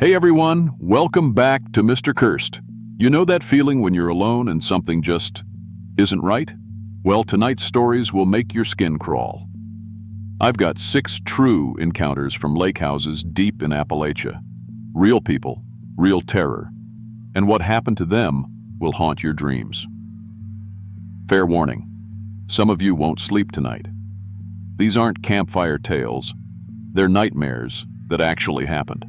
Hey everyone, welcome back to Mr. Cursed. You know that feeling when you're alone and something just isn't right? Well, tonight's stories will make your skin crawl. I've got 6 true encounters from lake houses deep in Appalachia. Real people, real terror, and what happened to them will haunt your dreams. Fair warning, some of you won't sleep tonight. These aren't campfire tales, they're nightmares that actually happened.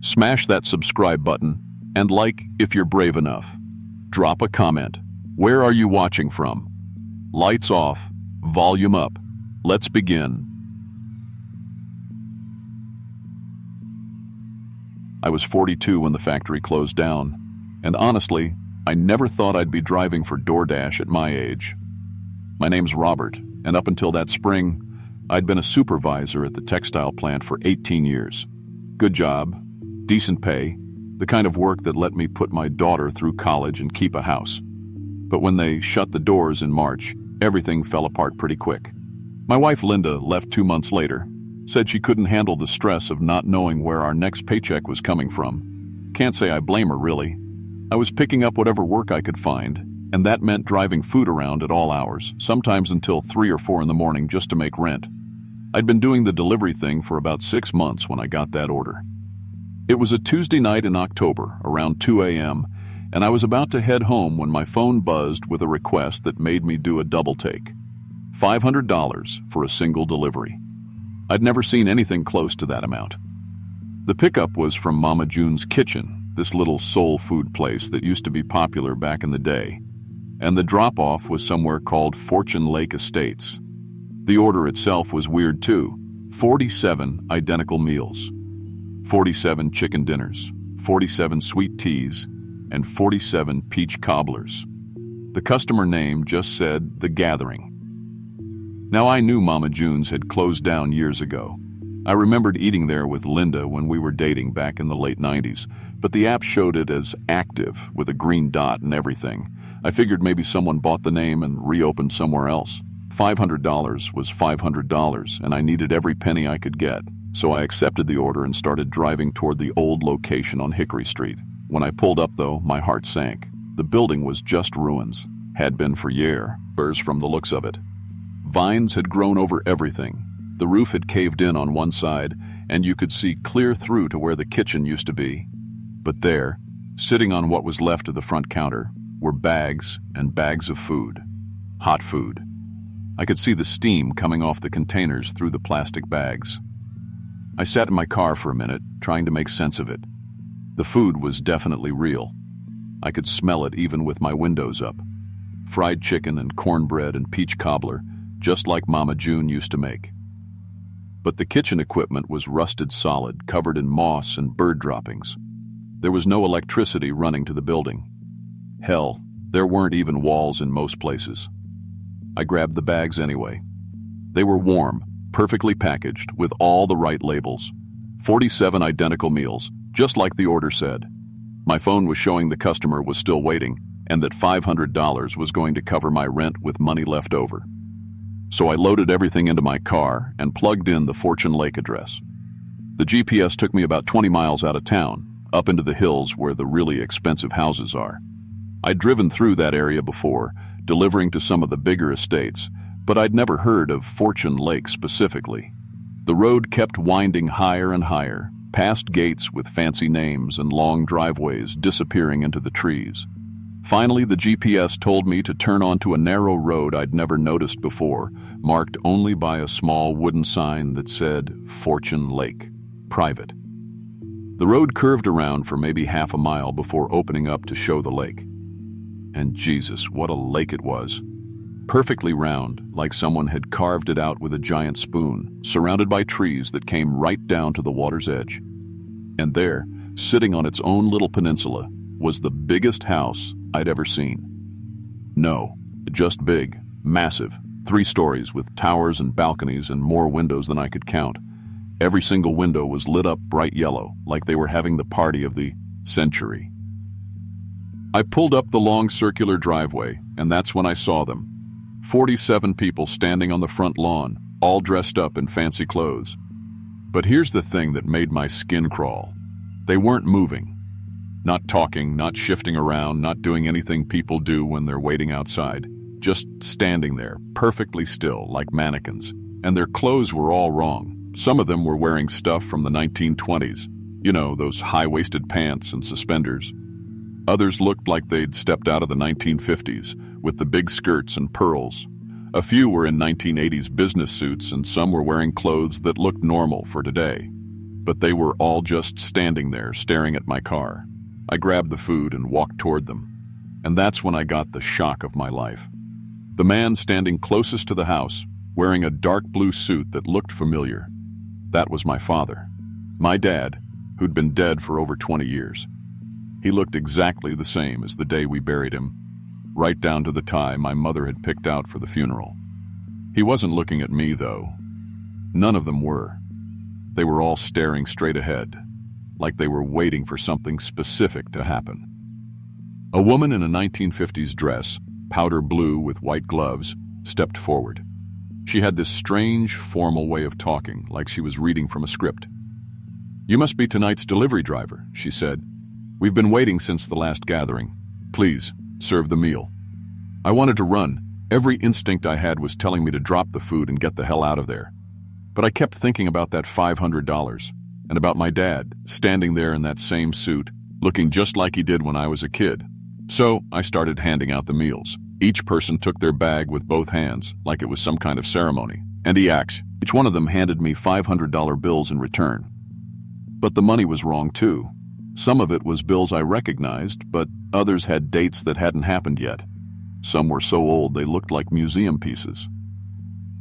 Smash that subscribe button and like if you're brave enough. Drop a comment. Where are you watching from? Lights off, volume up. Let's begin. I was 42 when the factory closed down, and honestly, I never thought I'd be driving for DoorDash at my age. My name's Robert, and up until that spring, I'd been a supervisor at the textile plant for 18 years. Good job, decent pay, the kind of work that let me put my daughter through college and keep a house. But when they shut the doors in March, everything fell apart pretty quick. My wife Linda left 2 months later, said she couldn't handle the stress of not knowing where our next paycheck was coming from. Can't say I blame her, really. I was picking up whatever work I could find, and that meant driving food around at all hours, sometimes until 3 or 4 in the morning just to make rent. I'd been doing the delivery thing for about 6 months when I got that order. It was a Tuesday night in October, around 2 a.m., and I was about to head home when my phone buzzed with a request that made me do a double take. $500 for a single delivery. I'd never seen anything close to that amount. The pickup was from Mama June's Kitchen, this little soul food place that used to be popular back in the day, and the drop-off was somewhere called Fortune Lake Estates. The order itself was weird too. 47 identical meals. 47 chicken dinners, 47 sweet teas, and 47 peach cobblers. The customer name just said The Gathering. Now I knew Mama June's had closed down years ago. I remembered eating there with Linda when we were dating back in the late 90s, but the app showed it as active with a green dot and everything. I figured maybe someone bought the name and reopened somewhere else. $500 was $500, and I needed every penny I could get. So I accepted the order and started driving toward the old location on Hickory Street. When I pulled up, though, my heart sank. The building was just ruins. Had been for years from the looks of it. Vines had grown over everything. The roof had caved in on one side, and you could see clear through to where the kitchen used to be. But there, sitting on what was left of the front counter, were bags and bags of food. Hot food. I could see the steam coming off the containers through the plastic bags. I sat in my car for a minute, trying to make sense of it. The food was definitely real. I could smell it even with my windows up. Fried chicken and cornbread and peach cobbler, just like Mama June used to make. But the kitchen equipment was rusted solid, covered in moss and bird droppings. There was no electricity running to the building. Hell, there weren't even walls in most places. I grabbed the bags anyway. They were warm, perfectly packaged, with all the right labels. 47 identical meals, just like the order said. My phone was showing the customer was still waiting, and that $500 was going to cover my rent with money left over. So I loaded everything into my car and plugged in the Fortune Lake address. The GPS took me about 20 miles out of town, up into the hills where the really expensive houses are. I'd driven through that area before, delivering to some of the bigger estates, but I'd never heard of Fortune Lake specifically. The road kept winding higher and higher, past gates with fancy names and long driveways disappearing into the trees. Finally, the GPS told me to turn onto a narrow road I'd never noticed before, marked only by a small wooden sign that said Fortune Lake, private. The road curved around for maybe half a mile before opening up to show the lake. And Jesus, what a lake it was. Perfectly round, like someone had carved it out with a giant spoon, surrounded by trees that came right down to the water's edge. And there, sitting on its own little peninsula, was the biggest house I'd ever seen. No, just big, massive, 3 stories with towers and balconies and more windows than I could count. Every single window was lit up bright yellow, like they were having the party of the century. I pulled up the long circular driveway, and that's when I saw them. 47 people standing on the front lawn, all dressed up in fancy clothes. But here's the thing that made my skin crawl. They weren't moving. Not talking, not shifting around, not doing anything people do when they're waiting outside. Just standing there, perfectly still, like mannequins. And their clothes were all wrong. Some of them were wearing stuff from the 1920s. You know, those high-waisted pants and suspenders. Others looked like they'd stepped out of the 1950s, with the big skirts and pearls. A few were in 1980s business suits, and some were wearing clothes that looked normal for today. But they were all just standing there, staring at my car. I grabbed the food and walked toward them. And that's when I got the shock of my life. The man standing closest to the house, wearing a dark blue suit that looked familiar. That was my father. My dad, who'd been dead for over 20 years. He looked exactly the same as the day we buried him, right down to the tie my mother had picked out for the funeral. He wasn't looking at me, though. None of them were. They were all staring straight ahead, like they were waiting for something specific to happen. A woman in a 1950s dress, powder blue with white gloves, stepped forward. She had this strange, formal way of talking, like she was reading from a script. "You must be tonight's delivery driver," she said. "We've been waiting since the last gathering. Please, serve the meal." I wanted to run. Every instinct I had was telling me to drop the food and get the hell out of there. But I kept thinking about that $500, and about my dad, standing there in that same suit, looking just like he did when I was a kid. So I started handing out the meals. Each person took their bag with both hands, like it was some kind of ceremony. And each one of them handed me $500 bills in return. But the money was wrong too. Some of it was bills I recognized, but others had dates that hadn't happened yet. Some were so old they looked like museum pieces.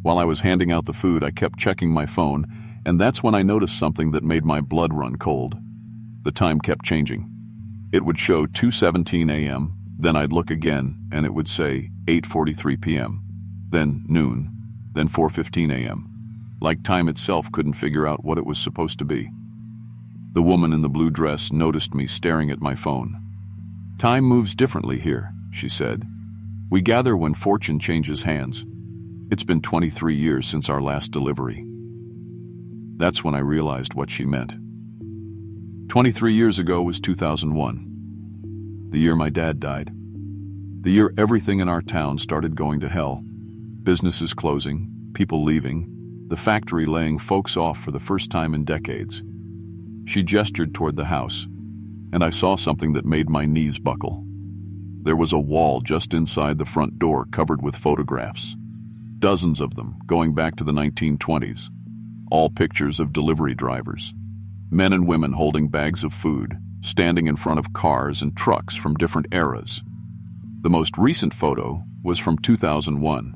While I was handing out the food, I kept checking my phone, and that's when I noticed something that made my blood run cold. The time kept changing. It would show 2:17 a.m., then I'd look again, and it would say 8:43 p.m., then noon, then 4:15 a.m. Like time itself couldn't figure out what it was supposed to be. The woman in the blue dress noticed me staring at my phone. "Time moves differently here," she said. "We gather when fortune changes hands. It's been 23 years since our last delivery." That's when I realized what she meant. 23 years ago was 2001, the year my dad died. The year everything in our town started going to hell. Businesses closing, people leaving, the factory laying folks off for the first time in decades. She gestured toward the house, and I saw something that made my knees buckle. There was a wall just inside the front door covered with photographs. Dozens of them, going back to the 1920s. All pictures of delivery drivers. Men and women holding bags of food, standing in front of cars and trucks from different eras. The most recent photo was from 2001.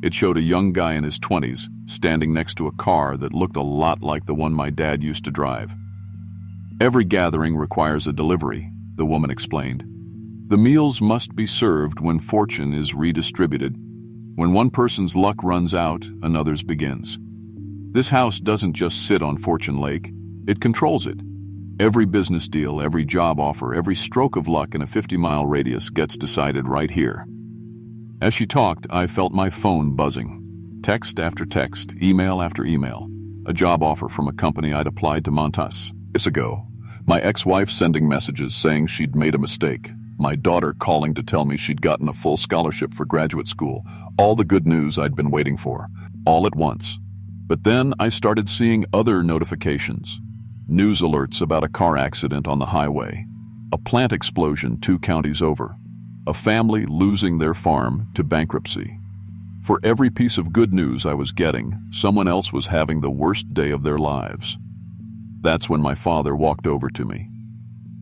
It showed a young guy in his 20s standing next to a car that looked a lot like the one my dad used to drive. "Every gathering requires a delivery," the woman explained. "The meals must be served when fortune is redistributed. When one person's luck runs out, another's begins. This house doesn't just sit on Fortune Lake, it controls it. Every business deal, every job offer, every stroke of luck in a 50-mile radius gets decided right here." As she talked, I felt my phone buzzing. Text after text, email after email. A job offer from a company I'd applied to months ago. My ex-wife sending messages saying she'd made a mistake. My daughter calling to tell me she'd gotten a full scholarship for graduate school. All the good news I'd been waiting for, all at once. But then I started seeing other notifications. News alerts about a car accident on the highway. A plant explosion 2 counties over. A family losing their farm to bankruptcy. For every piece of good news I was getting, someone else was having the worst day of their lives. That's when my father walked over to me.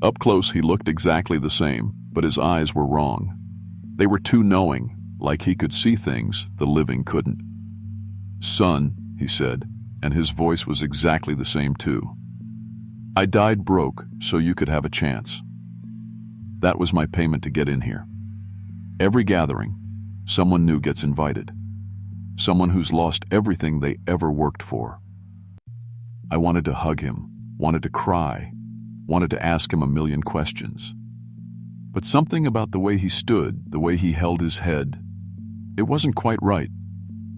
Up close, he looked exactly the same, but his eyes were wrong. They were too knowing, like he could see things the living couldn't. "Son," he said, and his voice was exactly the same too. "I died broke so you could have a chance." That was my payment to get in here. Every gathering, someone new gets invited. Someone who's lost everything they ever worked for. I wanted to hug him, wanted to cry, wanted to ask him a million questions. But something about the way he stood, the way he held his head, it wasn't quite right.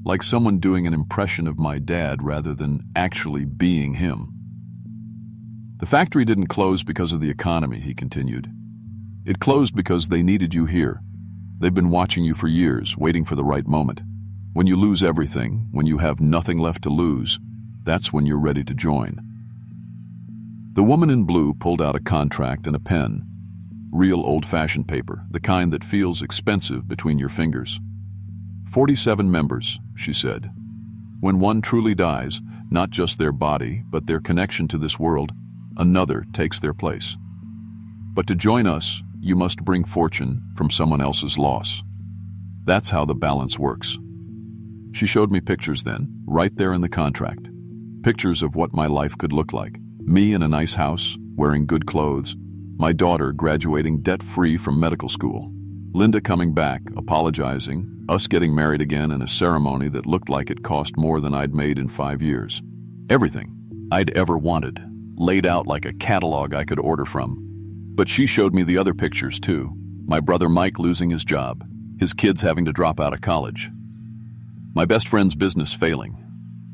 Like someone doing an impression of my dad rather than actually being him. The factory didn't close because of the economy, he continued. It closed because they needed you here. They've been watching you for years, waiting for the right moment. When you lose everything, when you have nothing left to lose, that's when you're ready to join. The woman in blue pulled out a contract and a pen. Real old-fashioned paper, the kind that feels expensive between your fingers. 47 members, she said. When one truly dies, not just their body, but their connection to this world, another takes their place. But to join us, you must bring fortune from someone else's loss. That's how the balance works. She showed me pictures then, right there in the contract. Pictures of what my life could look like. Me in a nice house, wearing good clothes. My daughter graduating debt-free from medical school. Linda coming back, apologizing, us getting married again in a ceremony that looked like it cost more than I'd made in 5 years. Everything I'd ever wanted, laid out like a catalog I could order from. But she showed me the other pictures too. My brother Mike losing his job, his kids having to drop out of college. My best friend's business failing.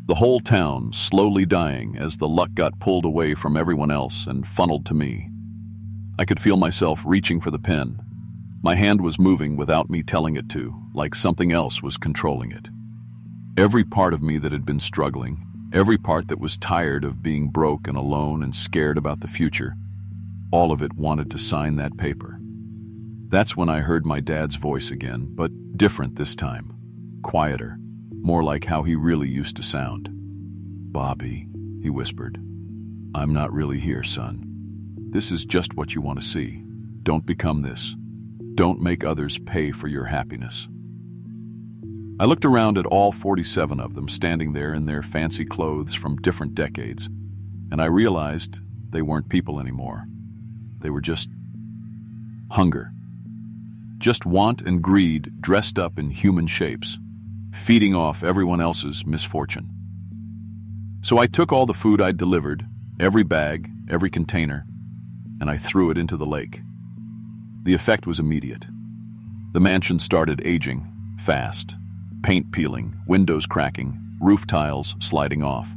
The whole town slowly dying as the luck got pulled away from everyone else and funneled to me. I could feel myself reaching for the pen. My hand was moving without me telling it to, like something else was controlling it. Every part of me that had been struggling, every part that was tired of being broke and alone and scared about the future, all of it wanted to sign that paper. That's when I heard my dad's voice again, but different this time. Quieter, more like how he really used to sound. "Bobby," he whispered, "I'm not really here, son. This is just what you want to see. Don't become this. Don't make others pay for your happiness." I looked around at all 47 of them standing there in their fancy clothes from different decades, and I realized they weren't people anymore. They were just hunger. Just want and greed dressed up in human shapes, feeding off everyone else's misfortune. So I took all the food I'd delivered, every bag, every container, and I threw it into the lake. The effect was immediate. The mansion started aging, fast. Paint peeling, windows cracking, roof tiles sliding off.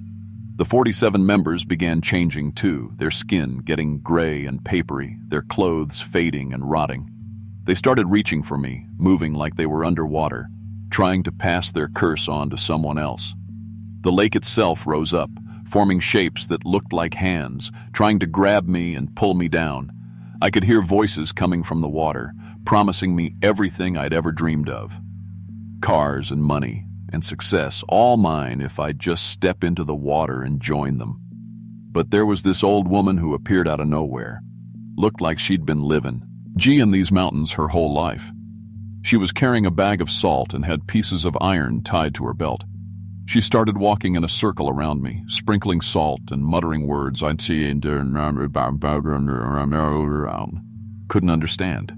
The 47 members began changing too, their skin getting gray and papery, their clothes fading and rotting. They started reaching for me, moving like they were underwater, trying to pass their curse on to someone else. The lake itself rose up, forming shapes that looked like hands, trying to grab me and pull me down. I could hear voices coming from the water, promising me everything I'd ever dreamed of. Cars and money and success, all mine if I'd just step into the water and join them. But there was this old woman who appeared out of nowhere. Looked like she'd been living in these mountains her whole life. She was carrying a bag of salt and had pieces of iron tied to her belt. She started walking in a circle around me, sprinkling salt and muttering words I'd see and couldn't understand.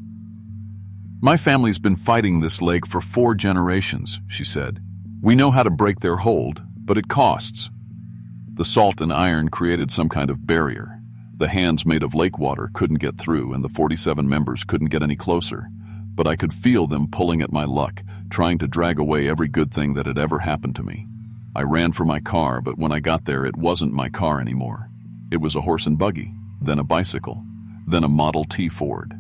"My family's been fighting this lake for 4 generations, she said. "We know how to break their hold, but it costs." The salt and iron created some kind of barrier. The hands made of lake water couldn't get through, and the 47 members couldn't get any closer. But I could feel them pulling at my luck, trying to drag away every good thing that had ever happened to me. I ran for my car, but when I got there, it wasn't my car anymore. It was a horse and buggy, then a bicycle, then a Model T Ford.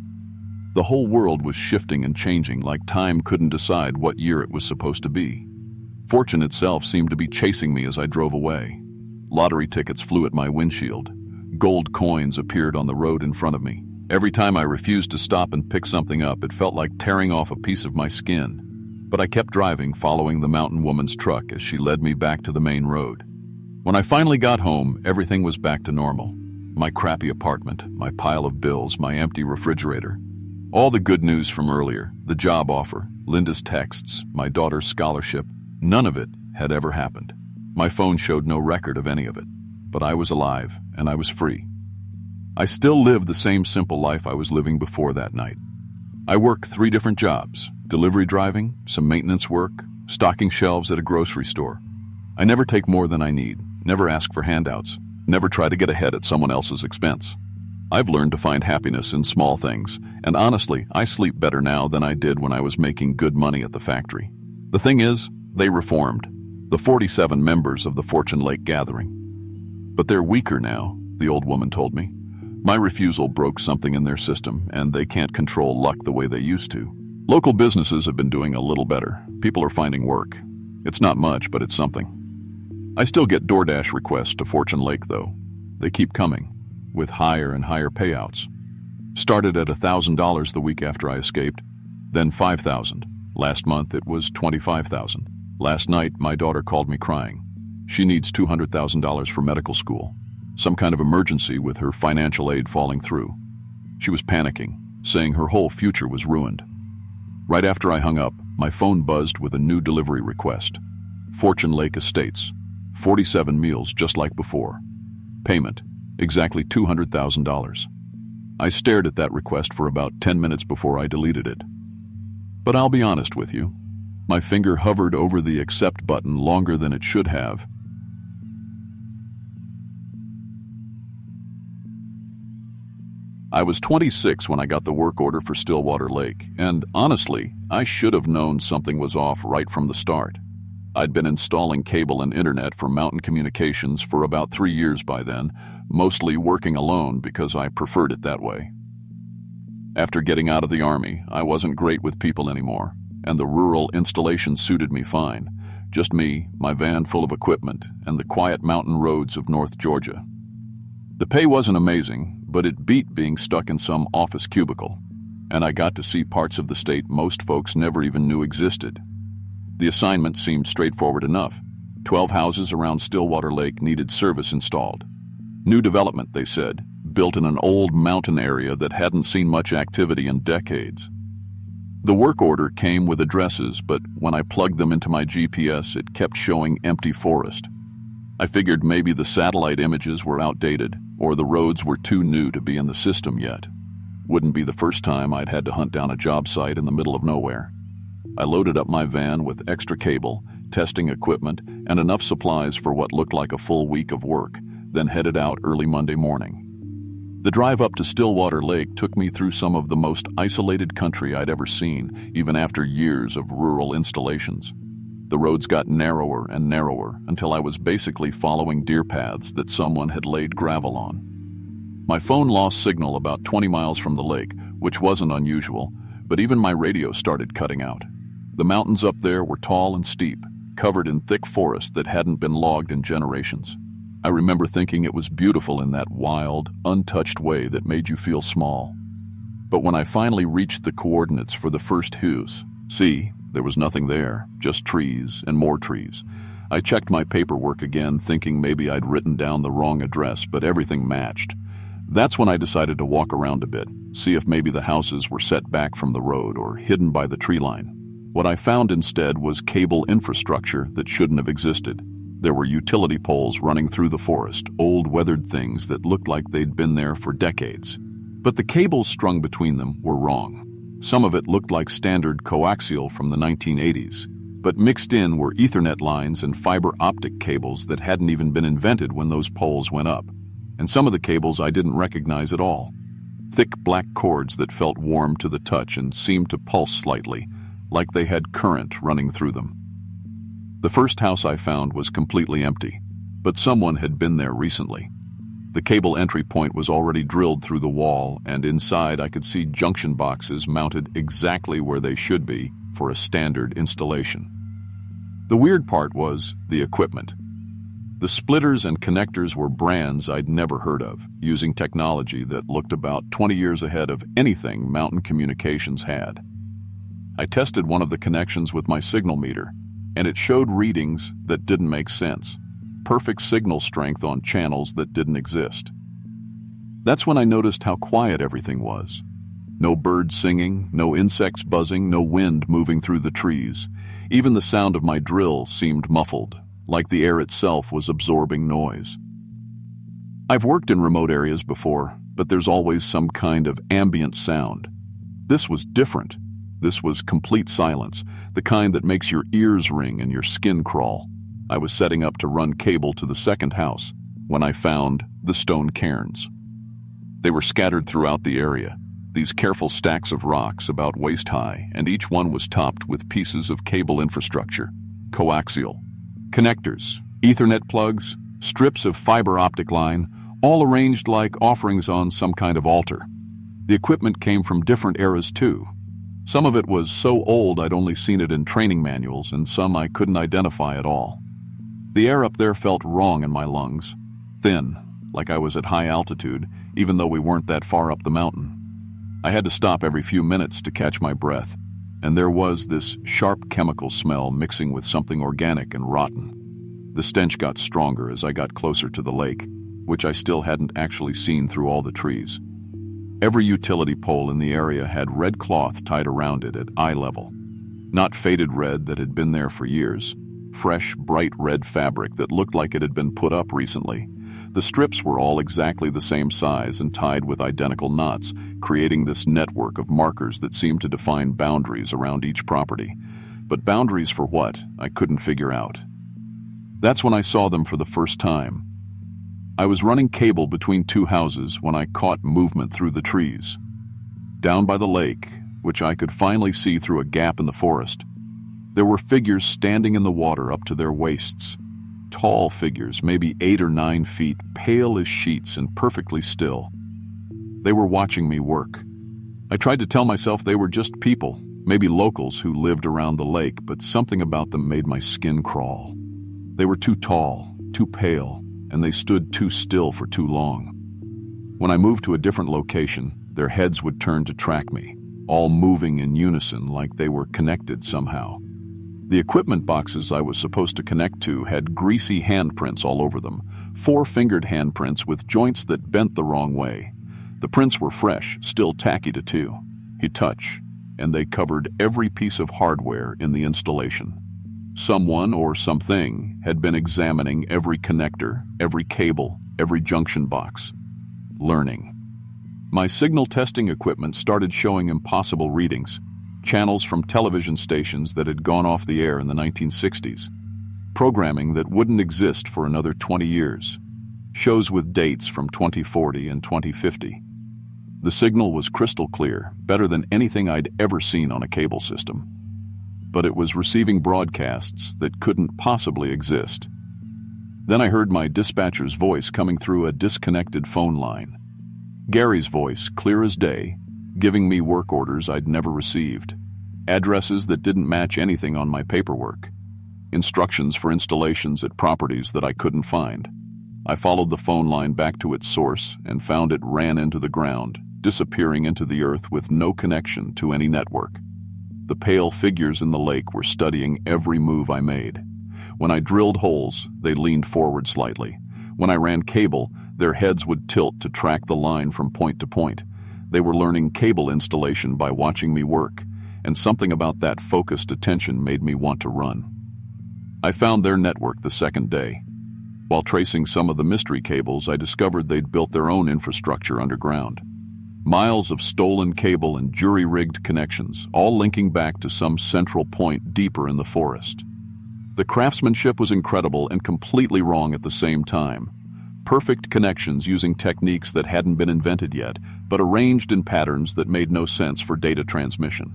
The whole world was shifting and changing like time couldn't decide what year it was supposed to be. Fortune itself seemed to be chasing me as I drove away. Lottery tickets flew at my windshield. Gold coins appeared on the road in front of me. Every time I refused to stop and pick something up, it felt like tearing off a piece of my skin. But I kept driving, following the mountain woman's truck as she led me back to the main road. When I finally got home, everything was back to normal. My crappy apartment, my pile of bills, my empty refrigerator. All the good news from earlier, the job offer, Linda's texts, my daughter's scholarship, none of it had ever happened. My phone showed no record of any of it, but I was alive and I was free. I still lived the same simple life I was living before that night. I work 3 different jobs, delivery driving, some maintenance work, stocking shelves at a grocery store. I never take more than I need, never ask for handouts, never try to get ahead at someone else's expense. I've learned to find happiness in small things, and honestly, I sleep better now than I did when I was making good money at the factory. The thing is, they reformed, the 47 members of the Fortune Lake Gathering. But they're weaker now, the old woman told me. My refusal broke something in their system, and they can't control luck the way they used to. Local businesses have been doing a little better. People are finding work. It's not much, but it's something. I still get DoorDash requests to Fortune Lake, though. They keep coming, with higher and higher payouts. Started at $1,000 the week after I escaped, then $5,000. Last month it was $25,000. Last night my daughter called me crying. She needs $200,000 for medical school. Some kind of emergency with her financial aid falling through. She was panicking, saying her whole future was ruined. Right after I hung up, my phone buzzed with a new delivery request. Fortune Lake Estates. 47 meals just like before. Payment, exactly $200,000. I stared at that request for about 10 minutes before I deleted it. But I'll be honest with you, my finger hovered over the accept button longer than it should have. I was 26 when I got the work order for Stillwater Lake, and honestly, I should have known something was off right from the start. I'd been installing cable and internet for mountain communications for about 3 years by then, mostly working alone because I preferred it that way. After getting out of the Army, I wasn't great with people anymore, and the rural installation suited me fine. Just me, my van full of equipment, and the quiet mountain roads of North Georgia. The pay wasn't amazing, but it beat being stuck in some office cubicle, and I got to see parts of the state most folks never even knew existed. The assignment seemed straightforward enough. 12 houses around Stillwater Lake needed service installed. New development, they said, built in an old mountain area that hadn't seen much activity in decades. The work order came with addresses, but when I plugged them into my GPS, it kept showing empty forest. I figured maybe the satellite images were outdated, or the roads were too new to be in the system yet. Wouldn't be the first time I'd had to hunt down a job site in the middle of nowhere. I loaded up my van with extra cable, testing equipment, and enough supplies for what looked like a full week of work, then headed out early Monday morning. The drive up to Stillwater Lake took me through some of the most isolated country I'd ever seen, even after years of rural installations. The roads got narrower and narrower until I was basically following deer paths that someone had laid gravel on. My phone lost signal about 20 miles from the lake, which wasn't unusual, but even my radio started cutting out. The mountains up there were tall and steep, covered in thick forest that hadn't been logged in generations. I remember thinking it was beautiful in that wild, untouched way that made you feel small. But when I finally reached the coordinates for the first house, there was nothing there, just trees and more trees. I checked my paperwork again, thinking maybe I'd written down the wrong address, but everything matched. That's when I decided to walk around a bit, see if maybe the houses were set back from the road or hidden by the tree line. What I found instead was cable infrastructure that shouldn't have existed. There were utility poles running through the forest, old weathered things that looked like they'd been there for decades. But the cables strung between them were wrong. Some of it looked like standard coaxial from the 1980s, but mixed in were Ethernet lines and fiber optic cables that hadn't even been invented when those poles went up. And some of the cables I didn't recognize at all. Thick black cords that felt warm to the touch and seemed to pulse slightly, like they had current running through them. The first house I found was completely empty, but someone had been there recently. The cable entry point was already drilled through the wall, and inside I could see junction boxes mounted exactly where they should be for a standard installation. The weird part was the equipment. The splitters and connectors were brands I'd never heard of, using technology that looked about 20 years ahead of anything mountain communications had. I tested one of the connections with my signal meter, and it showed readings that didn't make sense. Perfect signal strength on channels that didn't exist. That's when I noticed how quiet everything was. No birds singing, no insects buzzing, no wind moving through the trees. Even the sound of my drill seemed muffled, like the air itself was absorbing noise. I've worked in remote areas before, but there's always some kind of ambient sound. This was different. This was complete silence, the kind that makes your ears ring and your skin crawl. I was setting up to run cable to the second house when I found the stone cairns. They were scattered throughout the area, these careful stacks of rocks about waist high, and each one was topped with pieces of cable infrastructure, coaxial, connectors, Ethernet plugs, strips of fiber optic line, all arranged like offerings on some kind of altar. The equipment came from different eras too. Some of it was so old I'd only seen it in training manuals, and some I couldn't identify at all. The air up there felt wrong in my lungs, thin, like I was at high altitude, even though we weren't that far up the mountain. I had to stop every few minutes to catch my breath, and there was this sharp chemical smell mixing with something organic and rotten. The stench got stronger as I got closer to the lake, which I still hadn't actually seen through all the trees. Every utility pole in the area had red cloth tied around it at eye level. Not faded red that had been there for years. Fresh, bright red fabric that looked like it had been put up recently. The strips were all exactly the same size and tied with identical knots, creating this network of markers that seemed to define boundaries around each property. But boundaries for what, I couldn't figure out. That's when I saw them for the first time. I was running cable between two houses when I caught movement through the trees. Down by the lake, which I could finally see through a gap in the forest, there were figures standing in the water up to their waists. Tall figures, maybe 8 or 9 feet, pale as sheets and perfectly still. They were watching me work. I tried to tell myself they were just people, maybe locals who lived around the lake, but something about them made my skin crawl. They were too tall, too pale, and they stood too still for too long. When I moved to a different location, their heads would turn to track me, all moving in unison like they were connected somehow. The equipment boxes I was supposed to connect to had greasy handprints all over them, 4-fingered handprints with joints that bent the wrong way. The prints were fresh, still tacky to touch, and they covered every piece of hardware in the installation. Someone or something had been examining every connector, every cable, every junction box. Learning. My signal testing equipment started showing impossible readings. Channels from television stations that had gone off the air in the 1960s. Programming that wouldn't exist for another 20 years. Shows with dates from 2040 and 2050. The signal was crystal clear, better than anything I'd ever seen on a cable system. But it was receiving broadcasts that couldn't possibly exist. Then I heard my dispatcher's voice coming through a disconnected phone line. Gary's voice, clear as day, giving me work orders I'd never received, addresses that didn't match anything on my paperwork, instructions for installations at properties that I couldn't find. I followed the phone line back to its source and found it ran into the ground, disappearing into the earth with no connection to any network. The pale figures in the lake were studying every move I made. When I drilled holes, they leaned forward slightly. When I ran cable, their heads would tilt to track the line from point to point. They were learning cable installation by watching me work, and something about that focused attention made me want to run. I found their network the second day. While tracing some of the mystery cables, I discovered they'd built their own infrastructure underground. Miles of stolen cable and jury-rigged connections, all linking back to some central point deeper in the forest. The craftsmanship was incredible and completely wrong at the same time. Perfect connections using techniques that hadn't been invented yet, but arranged in patterns that made no sense for data transmission.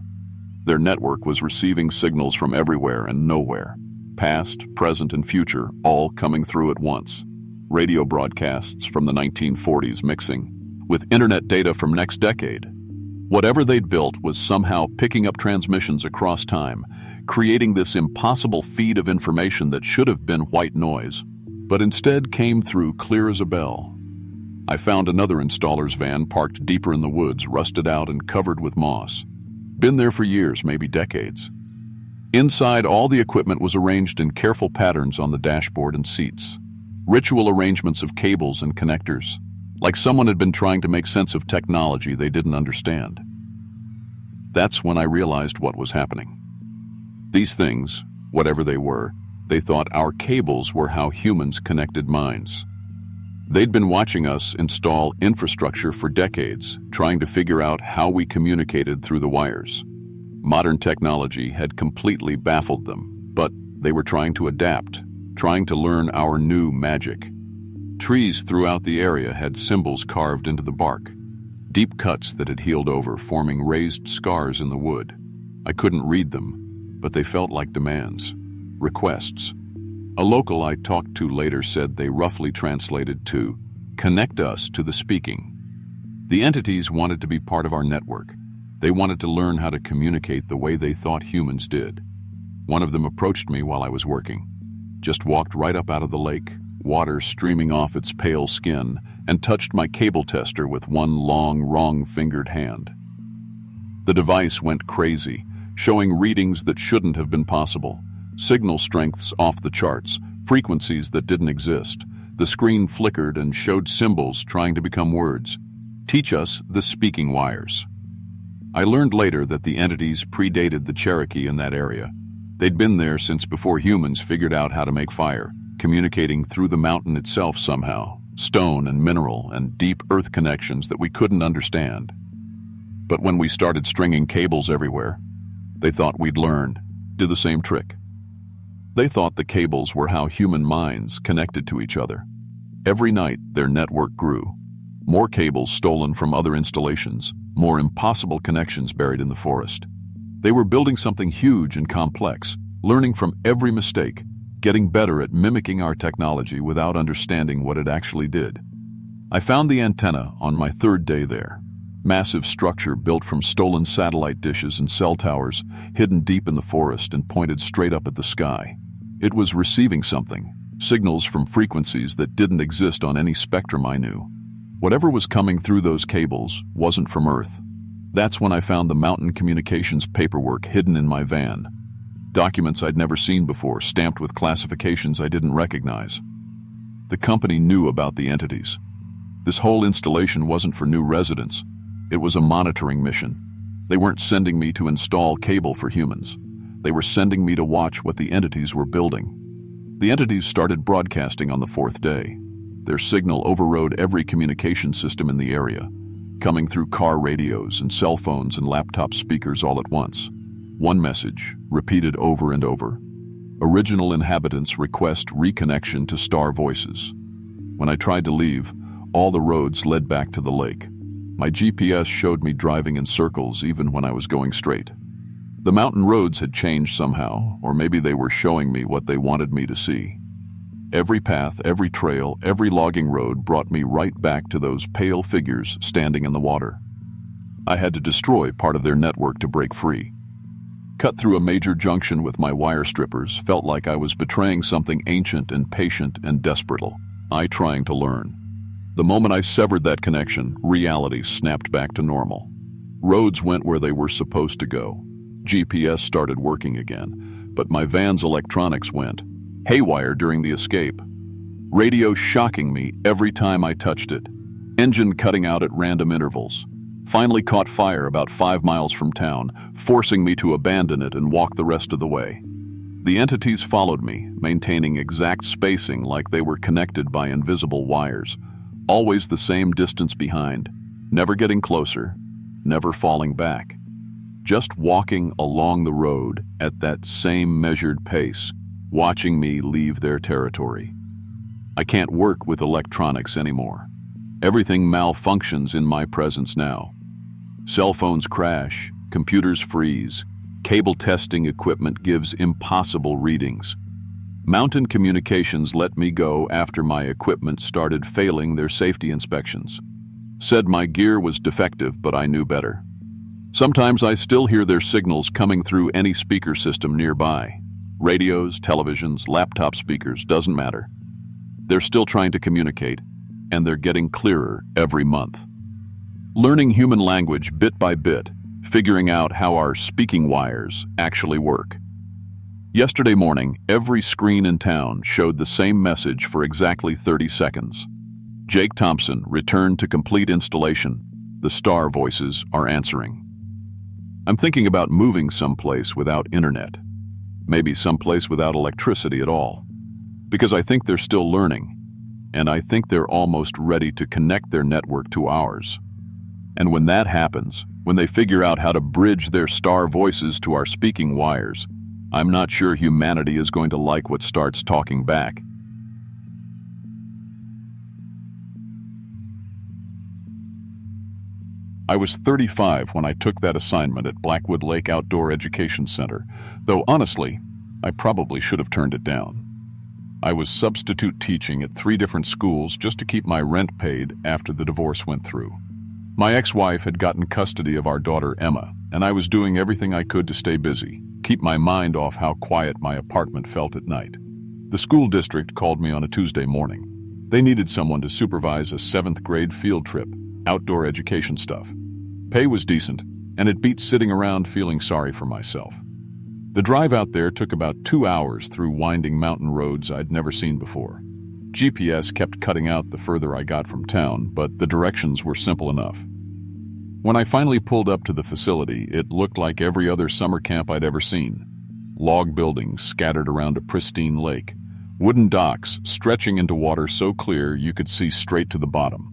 Their network was receiving signals from everywhere and nowhere. Past, present, and future, all coming through at once. Radio broadcasts from the 1940s mixing with internet data from next decade. Whatever they'd built was somehow picking up transmissions across time, creating this impossible feed of information that should have been white noise, but instead came through clear as a bell. I found another installer's van parked deeper in the woods, rusted out and covered with moss. Been there for years, maybe decades. Inside, all the equipment was arranged in careful patterns on the dashboard and seats. Ritual arrangements of cables and connectors, like someone had been trying to make sense of technology they didn't understand. That's when I realized what was happening. These things, whatever they were, they thought our cables were how humans connected minds. They'd been watching us install infrastructure for decades, trying to figure out how we communicated through the wires. Modern technology had completely baffled them, but they were trying to adapt, trying to learn our new magic. Trees throughout the area had symbols carved into the bark, deep cuts that had healed over, forming raised scars in the wood. I couldn't read them, but they felt like demands, requests. A local I talked to later said they roughly translated to, connect us to the speaking. The entities wanted to be part of our network. They wanted to learn how to communicate the way they thought humans did. One of them approached me while I was working, just walked right up out of the lake, water streaming off its pale skin, and touched my cable tester with one long, wrong-fingered hand. The device went crazy, showing readings that shouldn't have been possible, signal strengths off the charts, frequencies that didn't exist. The screen flickered and showed symbols trying to become words. Teach us the speaking wires. I learned later that the entities predated the Cherokee in that area. They'd been there since before humans figured out how to make fire, communicating through the mountain itself somehow, stone and mineral and deep earth connections that we couldn't understand. But when we started stringing cables everywhere, they thought we'd learned, did the same trick. They thought the cables were how human minds connected to each other. Every night, their network grew. More cables stolen from other installations, more impossible connections buried in the forest. They were building something huge and complex, learning from every mistake, getting better at mimicking our technology without understanding what it actually did. I found the antenna on my third day there. Massive structure built from stolen satellite dishes and cell towers, hidden deep in the forest and pointed straight up at the sky. It was receiving something, signals from frequencies that didn't exist on any spectrum I knew. Whatever was coming through those cables wasn't from Earth. That's when I found the mountain communications paperwork hidden in my van. Documents I'd never seen before, stamped with classifications I didn't recognize. The company knew about the entities. This whole installation wasn't for new residents. It was a monitoring mission. They weren't sending me to install cable for humans. They were sending me to watch what the entities were building. The entities started broadcasting on the fourth day. Their signal overrode every communication system in the area, coming through car radios and cell phones and laptop speakers all at once. One message, repeated over and over. Original inhabitants request reconnection to star voices. When I tried to leave, all the roads led back to the lake. My GPS showed me driving in circles even when I was going straight. The mountain roads had changed somehow, or maybe they were showing me what they wanted me to see. Every path, every trail, every logging road brought me right back to those pale figures standing in the water. I had to destroy part of their network to break free. Cut through a major junction with my wire strippers felt like I was betraying something ancient and patient and desperate. I trying to learn. The moment I severed that connection, reality snapped back to normal. Roads went where they were supposed to go. GPS started working again, but my van's electronics went haywire during the escape. Radio shocking me every time I touched it. Engine cutting out at random intervals. Finally caught fire about 5 miles from town, forcing me to abandon it and walk the rest of the way. The entities followed me, maintaining exact spacing like they were connected by invisible wires. Always the same distance behind, never getting closer, never falling back. Just walking along the road at that same measured pace, watching me leave their territory. I can't work with electronics anymore. Everything malfunctions in my presence now. Cell phones crash, computers freeze, cable testing equipment gives impossible readings. Mountain communications let me go after my equipment started failing their safety inspections. Said my gear was defective, but I knew better. Sometimes I still hear their signals coming through any speaker system nearby. Radios, televisions, laptop speakers, doesn't matter. They're still trying to communicate, and they're getting clearer every month. Learning human language bit by bit, figuring out how our speaking wires actually work. Yesterday morning, every screen in town showed the same message for exactly 30 seconds. Jake Thompson returned to complete installation. The star voices are answering. I'm thinking about moving someplace without internet. Maybe someplace without electricity at all. Because I think they're still learning, and I think they're almost ready to connect their network to ours. And when that happens, when they figure out how to bridge their star voices to our speaking wires, I'm not sure humanity is going to like what starts talking back. I was 35 when I took that assignment at Blackwood Lake Outdoor Education Center, though honestly, I probably should have turned it down. I was substitute teaching at 3 different schools just to keep my rent paid after the divorce went through. My ex-wife had gotten custody of our daughter Emma, and I was doing everything I could to stay busy, keep my mind off how quiet my apartment felt at night. The school district called me on a Tuesday morning. They needed someone to supervise a 7th grade field trip, outdoor education stuff. Pay was decent, and it beat sitting around feeling sorry for myself. The drive out there took about 2 hours through winding mountain roads I'd never seen before. GPS kept cutting out the further I got from town, but the directions were simple enough. When I finally pulled up to the facility, it looked like every other summer camp I'd ever seen. Log buildings scattered around a pristine lake, wooden docks stretching into water so clear you could see straight to the bottom.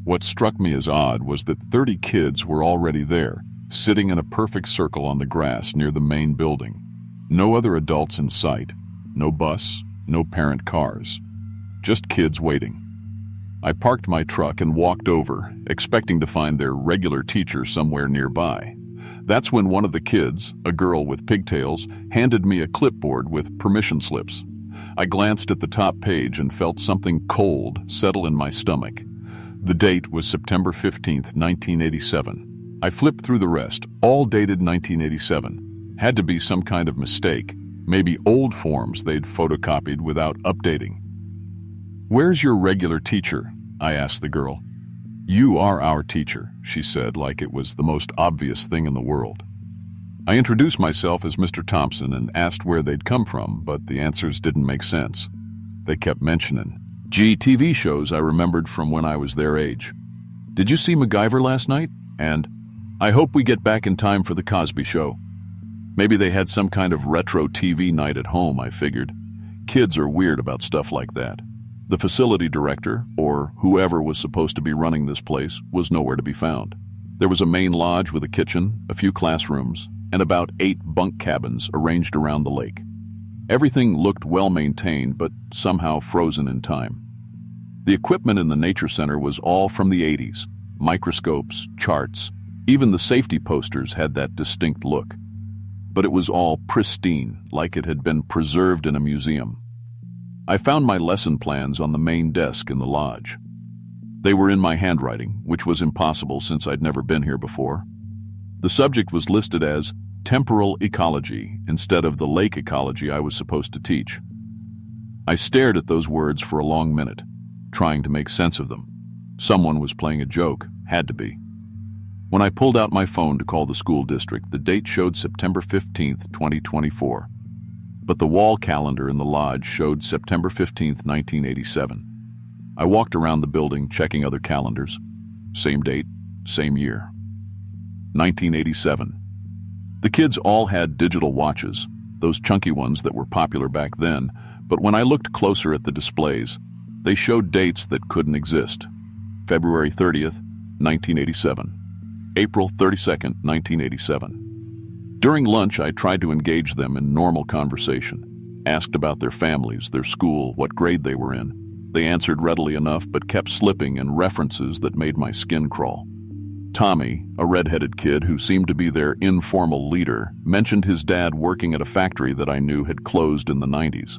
What struck me as odd was that 30 kids were already there, sitting in a perfect circle on the grass near the main building. No other adults in sight, no bus, no parent cars. Just kids waiting. I parked my truck and walked over, expecting to find their regular teacher somewhere nearby. That's when one of the kids, a girl with pigtails, handed me a clipboard with permission slips. I glanced at the top page and felt something cold settle in my stomach. The date was September 15th, 1987. I flipped through the rest, all dated 1987. Had to be some kind of mistake, maybe old forms they'd photocopied without updating. "Where's your regular teacher?" I asked the girl. "You are our teacher," she said, like it was the most obvious thing in the world. I introduced myself as Mr. Thompson and asked where they'd come from, but the answers didn't make sense. They kept mentioning TV shows I remembered from when I was their age. "Did you see MacGyver last night?" And, "I hope we get back in time for the Cosby Show." Maybe they had some kind of retro TV night at home, I figured. Kids are weird about stuff like that. The facility director, or whoever was supposed to be running this place, was nowhere to be found. There was a main lodge with a kitchen, a few classrooms, and about 8 bunk cabins arranged around the lake. Everything looked well-maintained, but somehow frozen in time. The equipment in the nature center was all from the 80s. Microscopes, charts, even the safety posters had that distinct look. But it was all pristine, like it had been preserved in a museum. I found my lesson plans on the main desk in the lodge. They were in my handwriting, which was impossible since I'd never been here before. The subject was listed as temporal ecology instead of the lake ecology I was supposed to teach. I stared at those words for a long minute, trying to make sense of them. Someone was playing a joke, had to be. When I pulled out my phone to call the school district, the date showed September 15th, 2024. But the wall calendar in the lodge showed September 15th, 1987. I walked around the building checking other calendars. Same date, same year. 1987. The kids all had digital watches, those chunky ones that were popular back then, but when I looked closer at the displays, they showed dates that couldn't exist. February 30th, 1987. April 32nd, 1987. During lunch, I tried to engage them in normal conversation, asked about their families, their school, what grade they were in. They answered readily enough, but kept slipping in references that made my skin crawl. Tommy, a red-headed kid who seemed to be their informal leader, mentioned his dad working at a factory that I knew had closed in the 90s.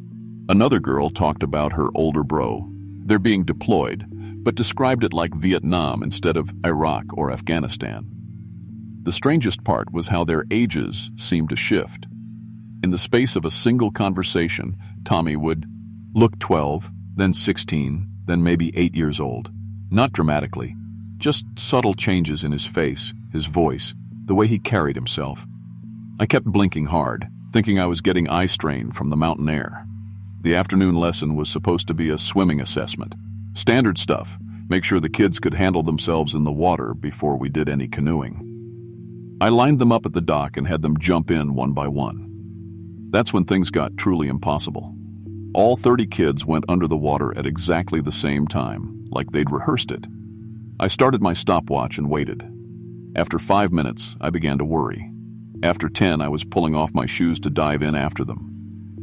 Another girl talked about her older bro. They're being deployed, but described it like Vietnam instead of Iraq or Afghanistan. The strangest part was how their ages seemed to shift. In the space of a single conversation, Tommy would look 12, then 16, then maybe 8 years old. Not dramatically, just subtle changes in his face, his voice, the way he carried himself. I kept blinking hard, thinking I was getting eye strain from the mountain air. The afternoon lesson was supposed to be a swimming assessment. Standard stuff, make sure the kids could handle themselves in the water before we did any canoeing. I lined them up at the dock and had them jump in one by one. That's when things got truly impossible. All 30 kids went under the water at exactly the same time, like they'd rehearsed it. I started my stopwatch and waited. After 5 minutes, I began to worry. After 10, I was pulling off my shoes to dive in after them.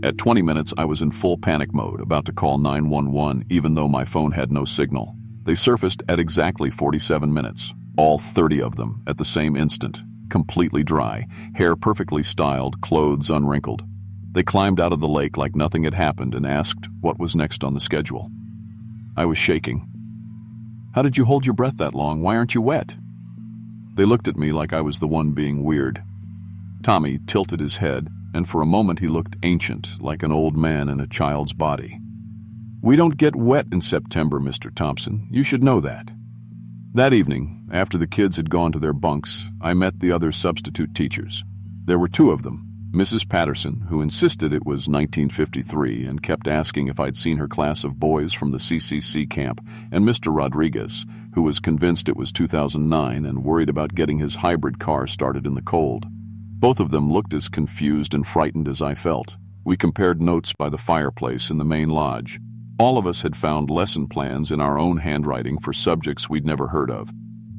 At 20 minutes, I was in full panic mode, about to call 911, even though my phone had no signal. They surfaced at exactly 47 minutes, all 30 of them at the same instant, completely dry, hair perfectly styled, clothes unwrinkled. They climbed out of the lake like nothing had happened and asked what was next on the schedule. I was shaking. "How did you hold your breath that long? Why aren't you wet?" They looked at me like I was the one being weird. Tommy tilted his head, and for a moment he looked ancient, like an old man in a child's body. "We don't get wet in September, Mr. Thompson. You should know that." That evening, after the kids had gone to their bunks, I met the other substitute teachers. There were two of them, Mrs. Patterson, who insisted it was 1953 and kept asking if I'd seen her class of boys from the CCC camp, and Mr. Rodriguez, who was convinced it was 2009 and worried about getting his hybrid car started in the cold. Both of them looked as confused and frightened as I felt. We compared notes by the fireplace in the main lodge. All of us had found lesson plans in our own handwriting for subjects we'd never heard of.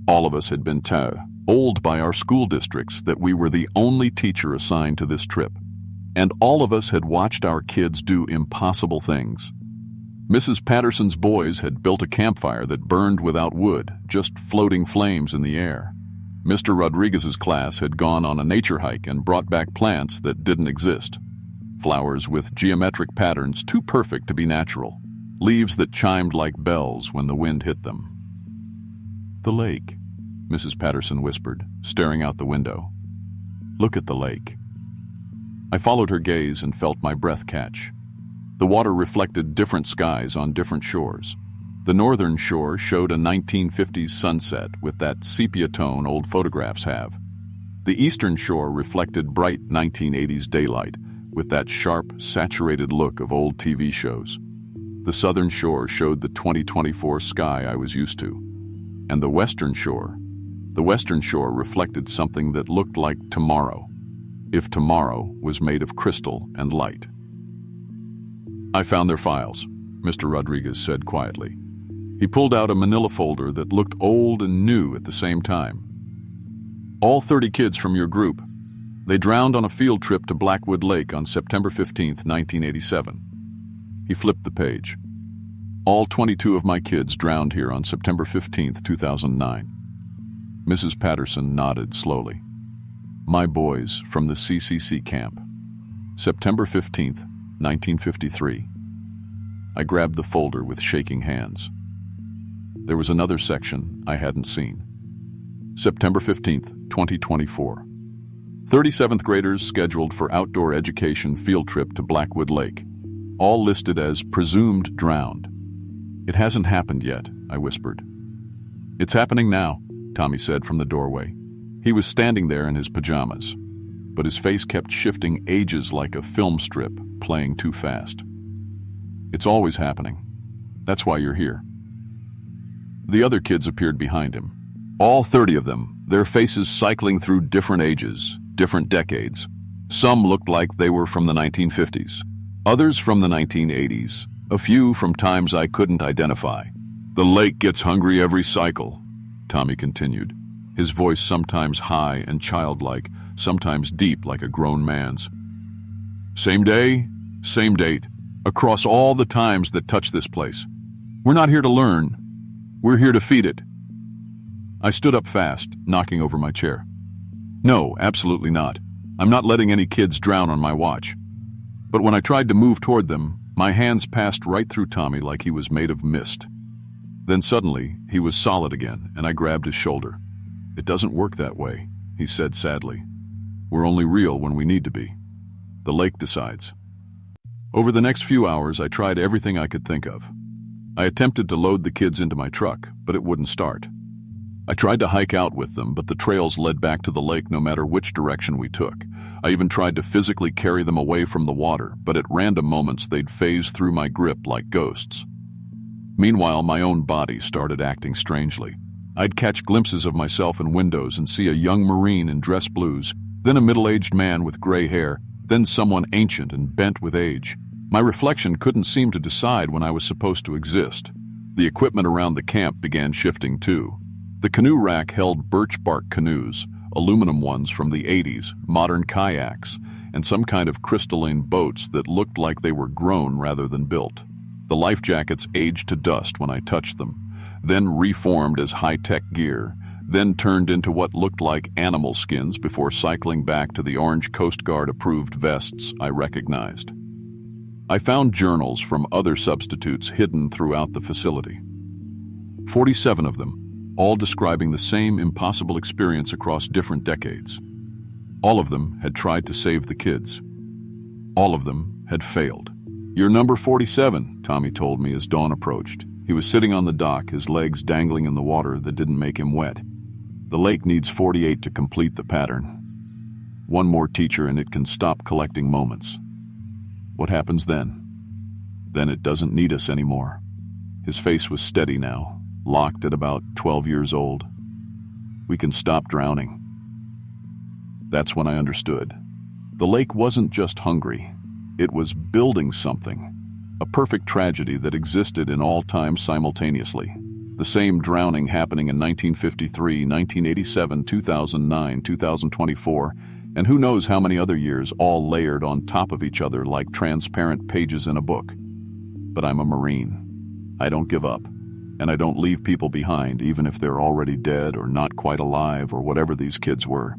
All of us had been told by our school districts that we were the only teacher assigned to this trip. And all of us had watched our kids do impossible things. Mrs. Patterson's boys had built a campfire that burned without wood, just floating flames in the air. Mr. Rodriguez's class had gone on a nature hike and brought back plants that didn't exist. Flowers with geometric patterns too perfect to be natural. Leaves that chimed like bells when the wind hit them. "The lake," Mrs. Patterson whispered, staring out the window. "Look at the lake." I followed her gaze and felt my breath catch. The water reflected different skies on different shores. The northern shore showed a 1950s sunset with that sepia tone old photographs have. The eastern shore reflected bright 1980s daylight with that sharp, saturated look of old TV shows. The southern shore showed the 2024 sky I was used to. And the western shore reflected something that looked like tomorrow, if tomorrow was made of crystal and light. "I found their files," Mr. Rodriguez said quietly. He pulled out a manila folder that looked old and new at the same time. "All 30 kids from your group. They drowned on a field trip to Blackwood Lake on September 15th, 1987. He flipped the page. "All 22 of my kids drowned here on September 15th, 2009. Mrs. Patterson nodded slowly. "My boys from the CCC camp. September 15th, 1953. I grabbed the folder with shaking hands. There was another section I hadn't seen. September 15th, 2024. 37th graders scheduled for outdoor education field trip to Blackwood Lake. All listed as presumed drowned. It hasn't happened yet," I whispered. "It's happening now," Tommy said from the doorway. He was standing there in his pajamas, but his face kept shifting ages like a film strip playing too fast. "It's always happening. That's why you're here." The other kids appeared behind him. All 30 of them, their faces cycling through different ages, different decades. Some looked like they were from the 1950s. Others from the 1980s, a few from times I couldn't identify. "The lake gets hungry every cycle," Tommy continued, his voice sometimes high and childlike, sometimes deep like a grown man's. "Same day, same date, across all the times that touch this place. We're not here to learn. We're here to feed it." I stood up fast, knocking over my chair. "No, absolutely not. I'm not letting any kids drown on my watch." But when I tried to move toward them, my hands passed right through Tommy like he was made of mist. Then suddenly, he was solid again, and I grabbed his shoulder. "It doesn't work that way," he said sadly. "We're only real when we need to be. The lake decides." Over the next few hours, I tried everything I could think of. I attempted to load the kids into my truck, but it wouldn't start. I tried to hike out with them, but the trails led back to the lake no matter which direction we took. I even tried to physically carry them away from the water, but at random moments they'd phase through my grip like ghosts. Meanwhile, my own body started acting strangely. I'd catch glimpses of myself in windows and see a young Marine in dress blues, then a middle-aged man with gray hair, then someone ancient and bent with age. My reflection couldn't seem to decide when I was supposed to exist. The equipment around the camp began shifting too. The canoe rack held birch bark canoes, aluminum ones from the 80s, modern kayaks, and some kind of crystalline boats that looked like they were grown rather than built. The life jackets aged to dust when I touched them, then reformed as high-tech gear, then turned into what looked like animal skins before cycling back to the orange Coast Guard-approved vests I recognized. I found journals from other substitutes hidden throughout the facility. 47 of them, all describing the same impossible experience across different decades. All of them had tried to save the kids. All of them had failed. "You're number 47, Tommy told me as dawn approached. He was sitting on the dock, his legs dangling in the water that didn't make him wet. The lake needs 48 to complete the pattern. One more teacher and it can stop collecting moments. What happens then? Then it doesn't need us anymore." His face was steady now, locked at about 12 years old. "We can stop drowning." That's when I understood. The lake wasn't just hungry. It was building something. A perfect tragedy that existed in all time simultaneously. The same drowning happening in 1953, 1987, 2009, 2024, and who knows how many other years, all layered on top of each other like transparent pages in a book. But I'm a Marine. I don't give up, and I don't leave people behind even if they're already dead or not quite alive or whatever these kids were.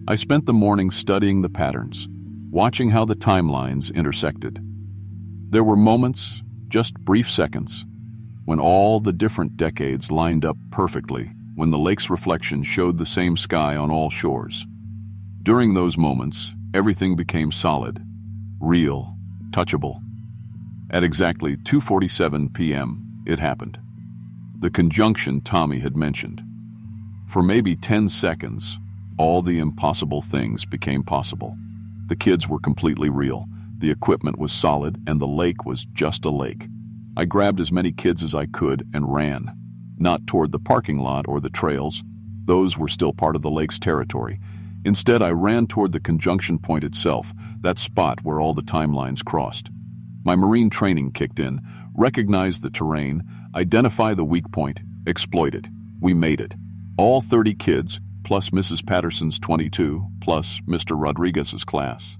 I spent the morning studying the patterns, watching how the timelines intersected. There were moments, just brief seconds, when all the different decades lined up perfectly, when the lake's reflection showed the same sky on all shores. During those moments, everything became solid, real, touchable. At exactly 2:47 p.m., it happened. The conjunction Tommy had mentioned. For maybe 10 seconds, all the impossible things became possible. The kids were completely real, the equipment was solid, and the lake was just a lake. I grabbed as many kids as I could and ran. Not toward the parking lot or the trails. Those were still part of the lake's territory. Instead, I ran toward the conjunction point itself, that spot where all the timelines crossed. My Marine training kicked in, recognized the terrain, identify the weak point, exploit it. We made it. All 30 kids, plus Mrs. Patterson's 22, plus Mr. Rodriguez's class.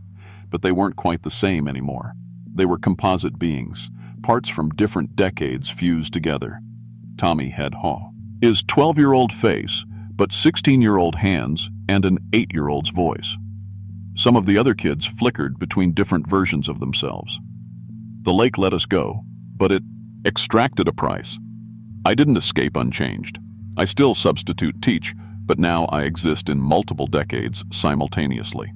But they weren't quite the same anymore. They were composite beings, parts from different decades fused together. Tommy had his 12-year-old face, but 16-year-old hands and an 8-year-old's voice. Some of the other kids flickered between different versions of themselves. The lake let us go, but it extracted a price. I didn't escape unchanged. I still substitute teach, but now I exist in multiple decades simultaneously.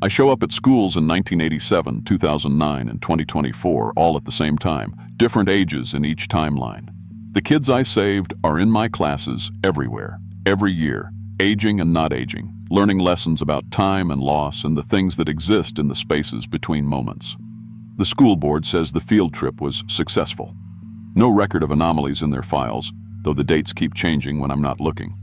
I show up at schools in 1987, 2009, and 2024, all at the same time, different ages in each timeline. The kids I saved are in my classes everywhere, every year, aging and not aging, learning lessons about time and loss and the things that exist in the spaces between moments. The school board says the field trip was successful. No record of anomalies in their files, though the dates keep changing when I'm not looking.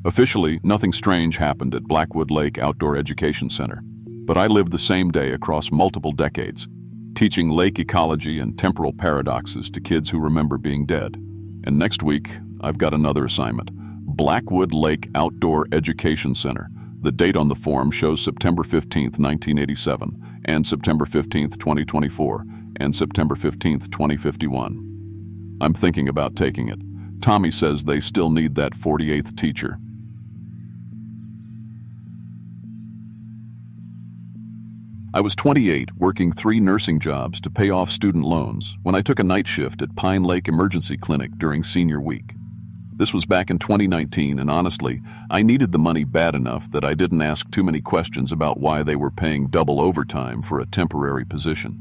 Officially, nothing strange happened at Blackwood Lake Outdoor Education Center, but I lived the same day across multiple decades, teaching lake ecology and temporal paradoxes to kids who remember being dead. And next week, I've got another assignment. Blackwood Lake Outdoor Education Center. The date on the form shows September 15th, 1987, and September 15th, 2024, and September 15th, 2051. I'm thinking about taking it. Tommy says they still need that 48th teacher. I was 28, working 3 nursing jobs to pay off student loans when I took a night shift at Pine Lake Emergency Clinic during senior week. This was back in 2019, and honestly, I needed the money bad enough that I didn't ask too many questions about why they were paying double overtime for a temporary position.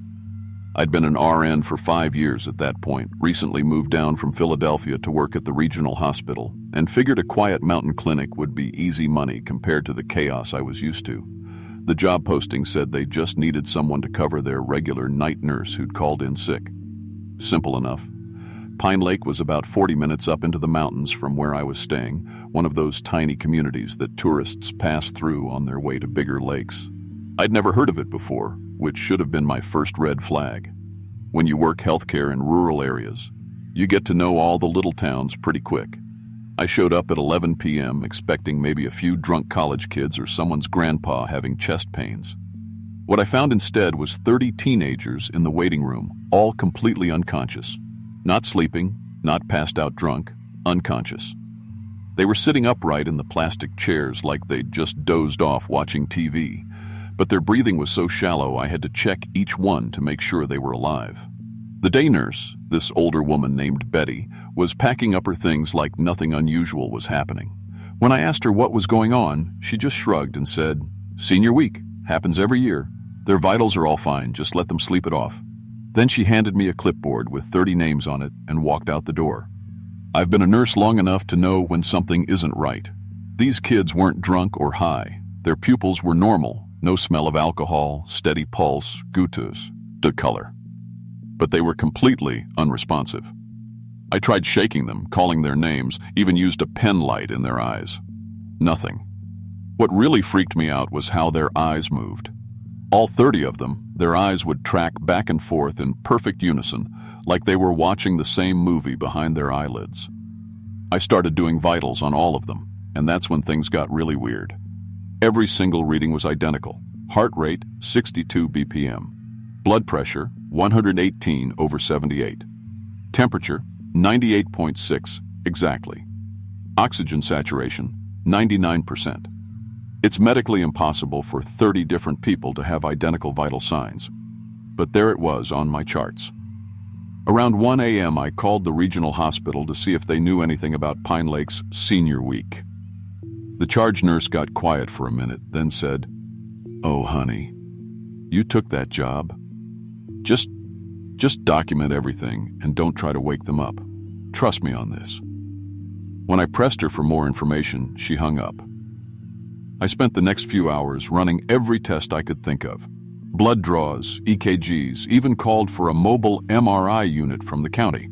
I'd been an RN for 5 years at that point, recently moved down from Philadelphia to work at the regional hospital, and figured a quiet mountain clinic would be easy money compared to the chaos I was used to. The job posting said they just needed someone to cover their regular night nurse who'd called in sick. Simple enough. Pine Lake was about 40 minutes up into the mountains from where I was staying, one of those tiny communities that tourists pass through on their way to bigger lakes. I'd never heard of it before, which should have been my first red flag. When you work healthcare in rural areas, you get to know all the little towns pretty quick. I showed up at 11 p.m. expecting maybe a few drunk college kids or someone's grandpa having chest pains. What I found instead was 30 teenagers in the waiting room, all completely unconscious. Not sleeping, not passed out drunk, unconscious. They were sitting upright in the plastic chairs like they'd just dozed off watching TV, but their breathing was so shallow I had to check each one to make sure they were alive. The day nurse, this older woman named Betty, was packing up her things like nothing unusual was happening. When I asked her what was going on, she just shrugged and said, "Senior week, happens every year. Their vitals are all fine, just let them sleep it off." Then she handed me a clipboard with 30 names on it and walked out the door. I've been a nurse long enough to know when something isn't right. These kids weren't drunk or high. Their pupils were normal, no smell of alcohol, steady pulse, glucose, the color. But they were completely unresponsive. I tried shaking them, calling their names, even used a pen light in their eyes. Nothing. What really freaked me out was how their eyes moved. All 30 of them, their eyes would track back and forth in perfect unison, like they were watching the same movie behind their eyelids. I started doing vitals on all of them, and that's when things got really weird. Every single reading was identical. Heart rate, 62 BPM. Blood pressure, 118/78. Temperature, 98.6, exactly. Oxygen saturation, 99%. It's medically impossible for 30 different people to have identical vital signs. But there it was on my charts. Around 1 a.m., I called the regional hospital to see if they knew anything about Pine Lake's senior week. The charge nurse got quiet for a minute, then said, "Oh, honey, you took that job. Just document everything and don't try to wake them up. Trust me on this." When I pressed her for more information, she hung up. I spent the next few hours running every test I could think of. Blood draws, EKGs, even called for a mobile MRI unit from the county.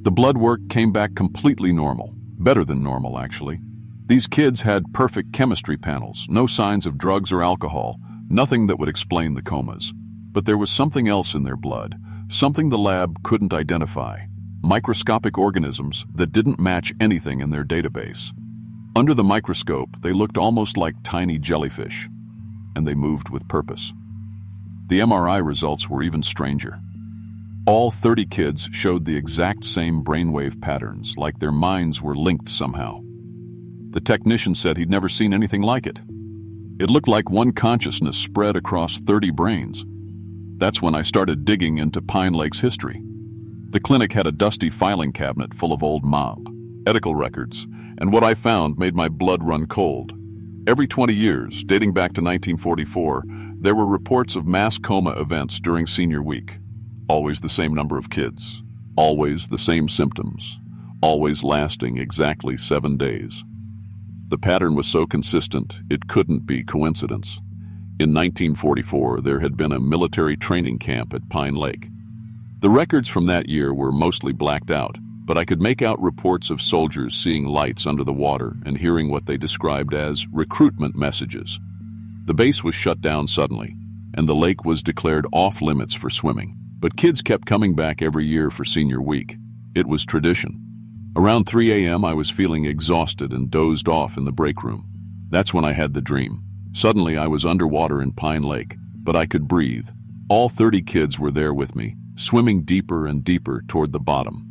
The blood work came back completely normal, better than normal actually. These kids had perfect chemistry panels, no signs of drugs or alcohol, nothing that would explain the comas. But there was something else in their blood, something the lab couldn't identify, microscopic organisms that didn't match anything in their database. Under the microscope, they looked almost like tiny jellyfish, and they moved with purpose. The MRI results were even stranger. All 30 kids showed the exact same brainwave patterns, like their minds were linked somehow. The technician said he'd never seen anything like it. It looked like one consciousness spread across 30 brains. That's when I started digging into Pine Lake's history. The clinic had a dusty filing cabinet full of old medical records, and what I found made my blood run cold. Every 20 years, dating back to 1944, there were reports of mass coma events during senior week. Always the same number of kids, always the same symptoms, always lasting exactly 7 days. The pattern was so consistent, it couldn't be coincidence. In 1944, there had been a military training camp at Pine Lake. The records from that year were mostly blacked out, but I could make out reports of soldiers seeing lights under the water and hearing what they described as recruitment messages. The base was shut down suddenly, and the lake was declared off-limits for swimming. But kids kept coming back every year for senior week. It was tradition. Around 3 a.m., I was feeling exhausted and dozed off in the break room. That's when I had the dream. Suddenly, I was underwater in Pine Lake, but I could breathe. All 30 kids were there with me, swimming deeper and deeper toward the bottom.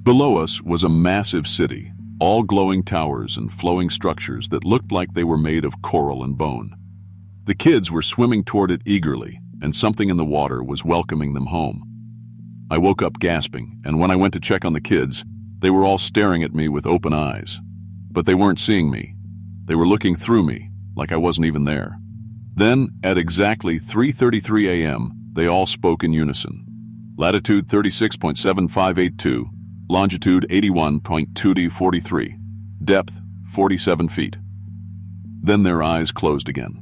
Below us was a massive city, all glowing towers and flowing structures that looked like they were made of coral and bone. The kids were swimming toward it eagerly, and something in the water was welcoming them home. I woke up gasping, and when I went to check on the kids, they were all staring at me with open eyes. But they weren't seeing me. They were looking through me, like I wasn't even there. Then, at exactly 3:33 a.m., they all spoke in unison. Latitude 36.7582, longitude 81.2D43, depth 47 feet. Then their eyes closed again.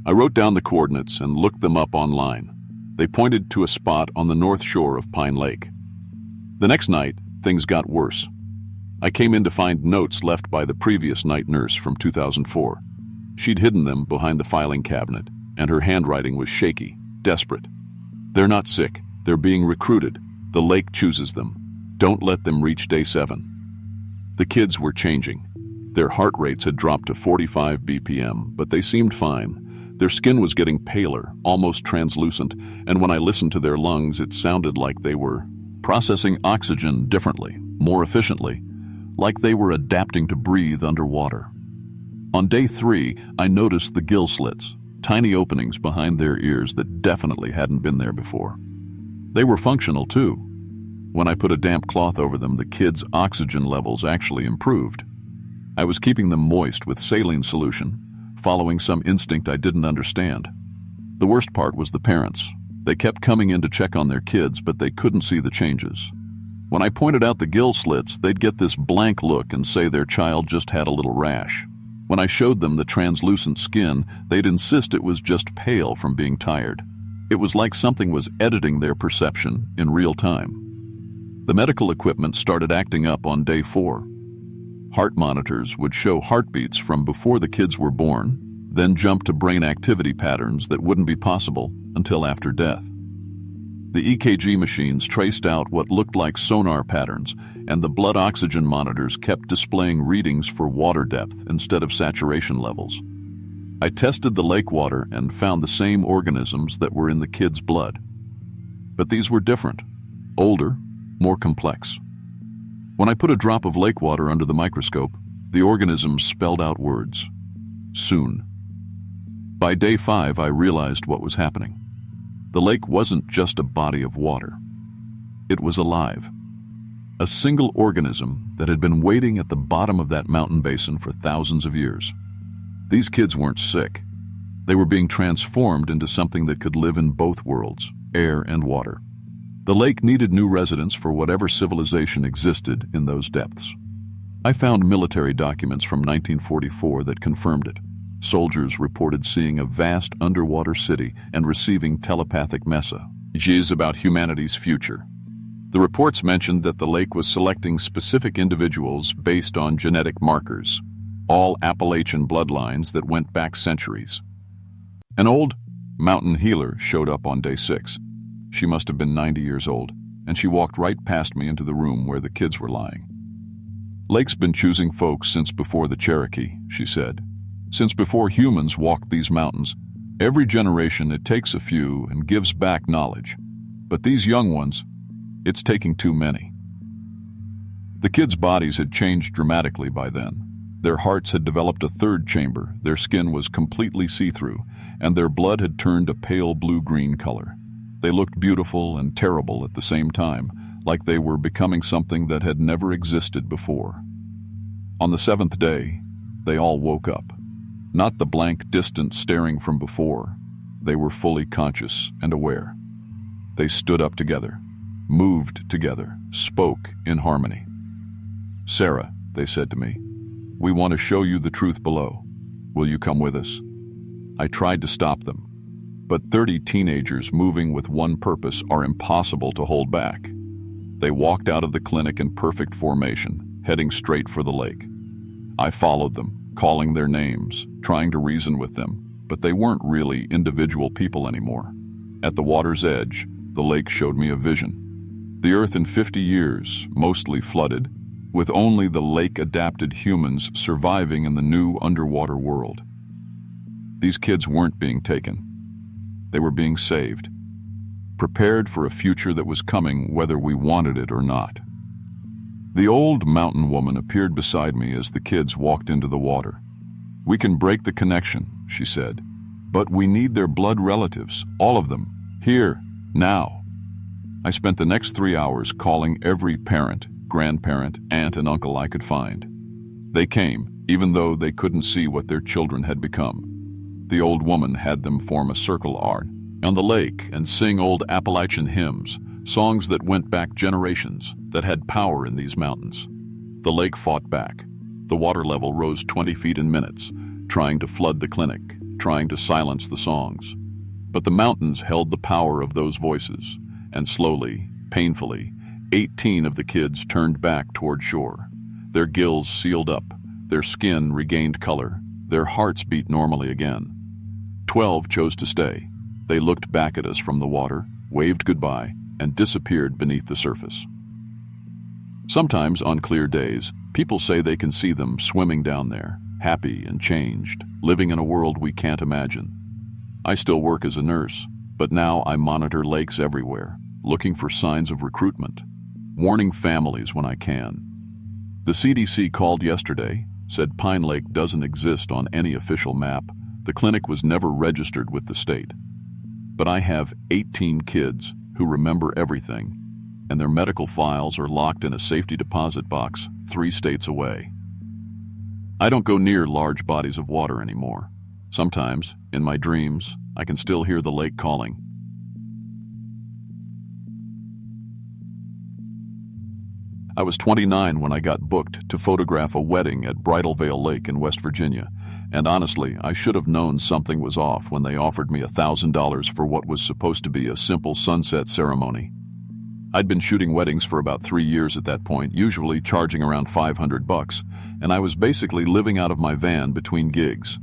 I wrote down the coordinates and looked them up online. They pointed to a spot on the north shore of Pine Lake. The next night, things got worse. I came in to find notes left by the previous night nurse from 2004. She'd hidden them behind the filing cabinet, and her handwriting was shaky, desperate. "They're not sick. They're being recruited. The lake chooses them. Don't let them reach day 7. The kids were changing. Their heart rates had dropped to 45 BPM, but they seemed fine. Their skin was getting paler, almost translucent, and when I listened to their lungs, it sounded like they were processing oxygen differently, more efficiently. like they were adapting to breathe underwater. On day 3, I noticed the gill slits, tiny openings behind their ears that definitely hadn't been there before. They were functional too. When I put a damp cloth over them, the kids' oxygen levels actually improved. I was keeping them moist with saline solution, following some instinct I didn't understand. The worst part was the parents. They kept coming in to check on their kids, but they couldn't see the changes. When I pointed out the gill slits, they'd get this blank look and say their child just had a little rash. When I showed them the translucent skin, they'd insist it was just pale from being tired. It was like something was editing their perception in real time. The medical equipment started acting up on day 4. Heart monitors would show heartbeats from before the kids were born, then jump to brain activity patterns that wouldn't be possible until after death. The EKG machines traced out what looked like sonar patterns, and the blood oxygen monitors kept displaying readings for water depth instead of saturation levels. I tested the lake water and found the same organisms that were in the kids' blood. But these were different, older, more complex. When I put a drop of lake water under the microscope, the organisms spelled out words. Soon. By day 5, I realized what was happening. The lake wasn't just a body of water. It was alive. A single organism that had been waiting at the bottom of that mountain basin for thousands of years. These kids weren't sick. They were being transformed into something that could live in both worlds, air and water. The lake needed new residents for whatever civilization existed in those depths. I found military documents from 1944 that confirmed it. Soldiers reported seeing a vast underwater city and receiving telepathic messages about humanity's future. The reports mentioned that the lake was selecting specific individuals based on genetic markers, all Appalachian bloodlines that went back centuries. An old mountain healer showed up on day 6. She must have been 90 years old, and she walked right past me into the room where the kids were lying. Lake's been choosing folks since before the Cherokee, she said. Since before humans walked these mountains, every generation it takes a few and gives back knowledge. But these young ones, it's taking too many. The kids' bodies had changed dramatically by then. Their hearts had developed a third chamber, their skin was completely see-through, and their blood had turned a pale blue-green color. They looked beautiful and terrible at the same time, like they were becoming something that had never existed before. On the 7th day, they all woke up. Not the blank, distant staring from before. They were fully conscious and aware. They stood up together, moved together, spoke in harmony. "Sarah," they said to me, "we want to show you the truth below. Will you come with us?" I tried to stop them, but 30 teenagers moving with one purpose are impossible to hold back. They walked out of the clinic in perfect formation, heading straight for the lake. I followed them, calling their names, trying to reason with them, but they weren't really individual people anymore. At the water's edge, the lake showed me a vision. The earth in 50 years, mostly flooded, with only the lake-adapted humans surviving in the new underwater world. These kids weren't being taken. They were being saved, prepared for a future that was coming whether we wanted it or not. The old mountain woman appeared beside me as the kids walked into the water. "We can break the connection," she said, "but we need their blood relatives, all of them, here, now." I spent the next 3 hours calling every parent, grandparent, aunt, and uncle I could find. They came, even though they couldn't see what their children had become. The old woman had them form a circle on the lake and sing old Appalachian hymns, songs that went back generations, that had power in these mountains. The lake fought back. The water level rose 20 feet in minutes, trying to flood the clinic, trying to silence the songs. But the mountains held the power of those voices, and slowly, painfully, 18 of the kids turned back toward shore. Their gills sealed up, their skin regained color, their hearts beat normally again. 12 chose to stay. They looked back at us from the water, waved goodbye, and disappeared beneath the surface. Sometimes, on clear days, people say they can see them swimming down there, happy and changed, living in a world we can't imagine. I still work as a nurse, but now I monitor lakes everywhere, looking for signs of recruitment, warning families when I can. The CDC called yesterday, said Pine Lake doesn't exist on any official map. The clinic was never registered with the state. But I have 18 kids who remember everything, and their medical files are locked in a safety deposit box 3 states away. I don't go near large bodies of water anymore. Sometimes, in my dreams, I can still hear the lake calling. I was 29 when I got booked to photograph a wedding at Bridal Veil Lake in West Virginia, and honestly, I should have known something was off when they offered me $1,000 for what was supposed to be a simple sunset ceremony. I'd been shooting weddings for about 3 years at that point, usually charging around $500, and I was basically living out of my van between gigs.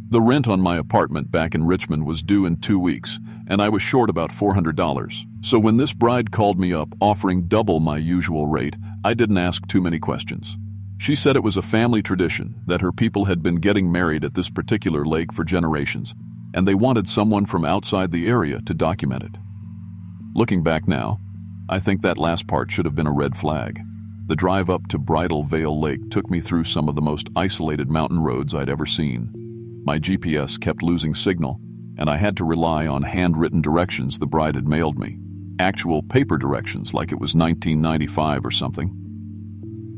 The rent on my apartment back in Richmond was due in 2 weeks, and I was short about $400. So when this bride called me up offering double my usual rate, I didn't ask too many questions. She said it was a family tradition, that her people had been getting married at this particular lake for generations, and they wanted someone from outside the area to document it. Looking back now, I think that last part should have been a red flag. The drive up to Bridal Veil Lake took me through some of the most isolated mountain roads I'd ever seen. My GPS kept losing signal, and I had to rely on handwritten directions the bride had mailed me. Actual paper directions, like it was 1995 or something.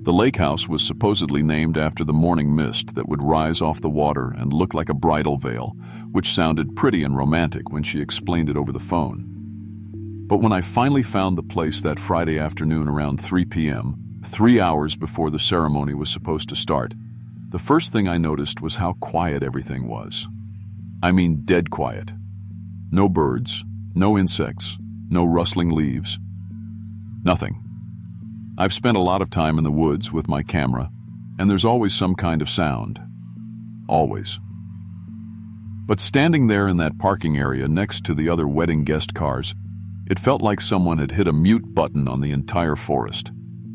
The lake house was supposedly named after the morning mist that would rise off the water and look like a bridal veil, which sounded pretty and romantic when she explained it over the phone. But when I finally found the place that Friday afternoon around 3 p.m., 3 hours before the ceremony was supposed to start, the first thing I noticed was how quiet everything was. I mean, dead quiet. No birds, no insects, no rustling leaves. Nothing. I've spent a lot of time in the woods with my camera, and there's always some kind of sound. Always. But standing there in that parking area next to the other wedding guest cars, it felt like someone had hit a mute button on the entire forest.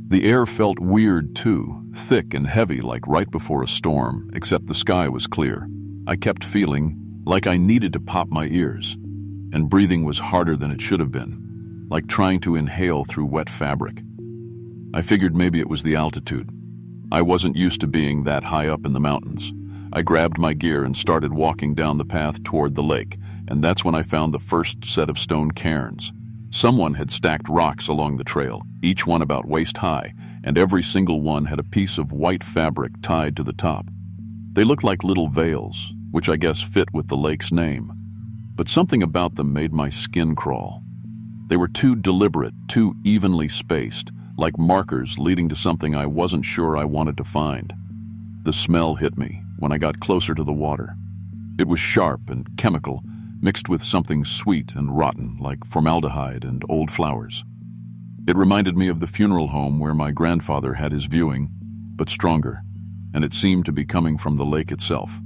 The air felt weird too, thick and heavy like right before a storm, except the sky was clear. I kept feeling like I needed to pop my ears, and breathing was harder than it should have been, like trying to inhale through wet fabric. I figured maybe it was the altitude. I wasn't used to being that high up in the mountains. I grabbed my gear and started walking down the path toward the lake, and that's when I found the first set of stone cairns. Someone had stacked rocks along the trail, each one about waist high, and every single one had a piece of white fabric tied to the top. They looked like little veils, which I guess fit with the lake's name. But something about them made my skin crawl. They were too deliberate, too evenly spaced, like markers leading to something I wasn't sure I wanted to find. The smell hit me when I got closer to the water. It was sharp and chemical, mixed with something sweet and rotten like formaldehyde and old flowers. It reminded me of the funeral home where my grandfather had his viewing, but stronger, and it seemed to be coming from the lake itself.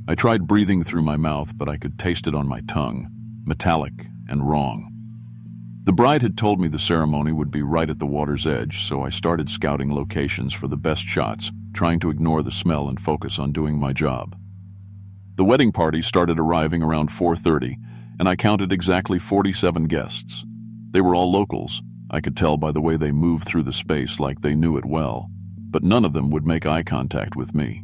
I tried breathing through my mouth, but I could taste it on my tongue, metallic and wrong. The bride had told me the ceremony would be right at the water's edge, so I started scouting locations for the best shots, trying to ignore the smell and focus on doing my job. The wedding party started arriving around 4:30, and I counted exactly 47 guests. They were all locals. I could tell by the way they moved through the space like they knew it well, but none of them would make eye contact with me.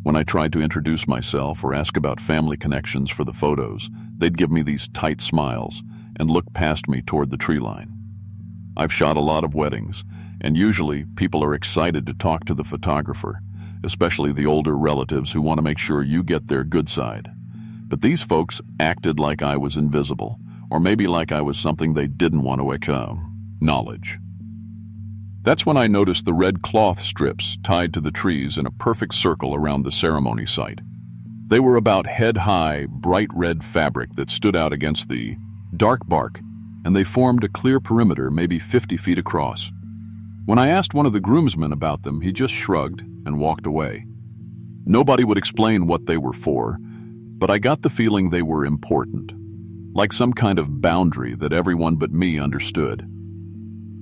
When I tried to introduce myself or ask about family connections for the photos, they'd give me these tight smiles and look past me toward the tree line. I've shot a lot of weddings, and usually people are excited to talk to the photographer, especially the older relatives who want to make sure you get their good side. But these folks acted like I was invisible, or maybe like I was something they didn't want to acknowledge. That's when I noticed the red cloth strips tied to the trees in a perfect circle around the ceremony site. They were about head-high, bright red fabric that stood out against the dark bark, and they formed a clear perimeter maybe 50 feet across. When I asked one of the groomsmen about them, he just shrugged and walked away. Nobody would explain what they were for, but I got the feeling they were important, like some kind of boundary that everyone but me understood.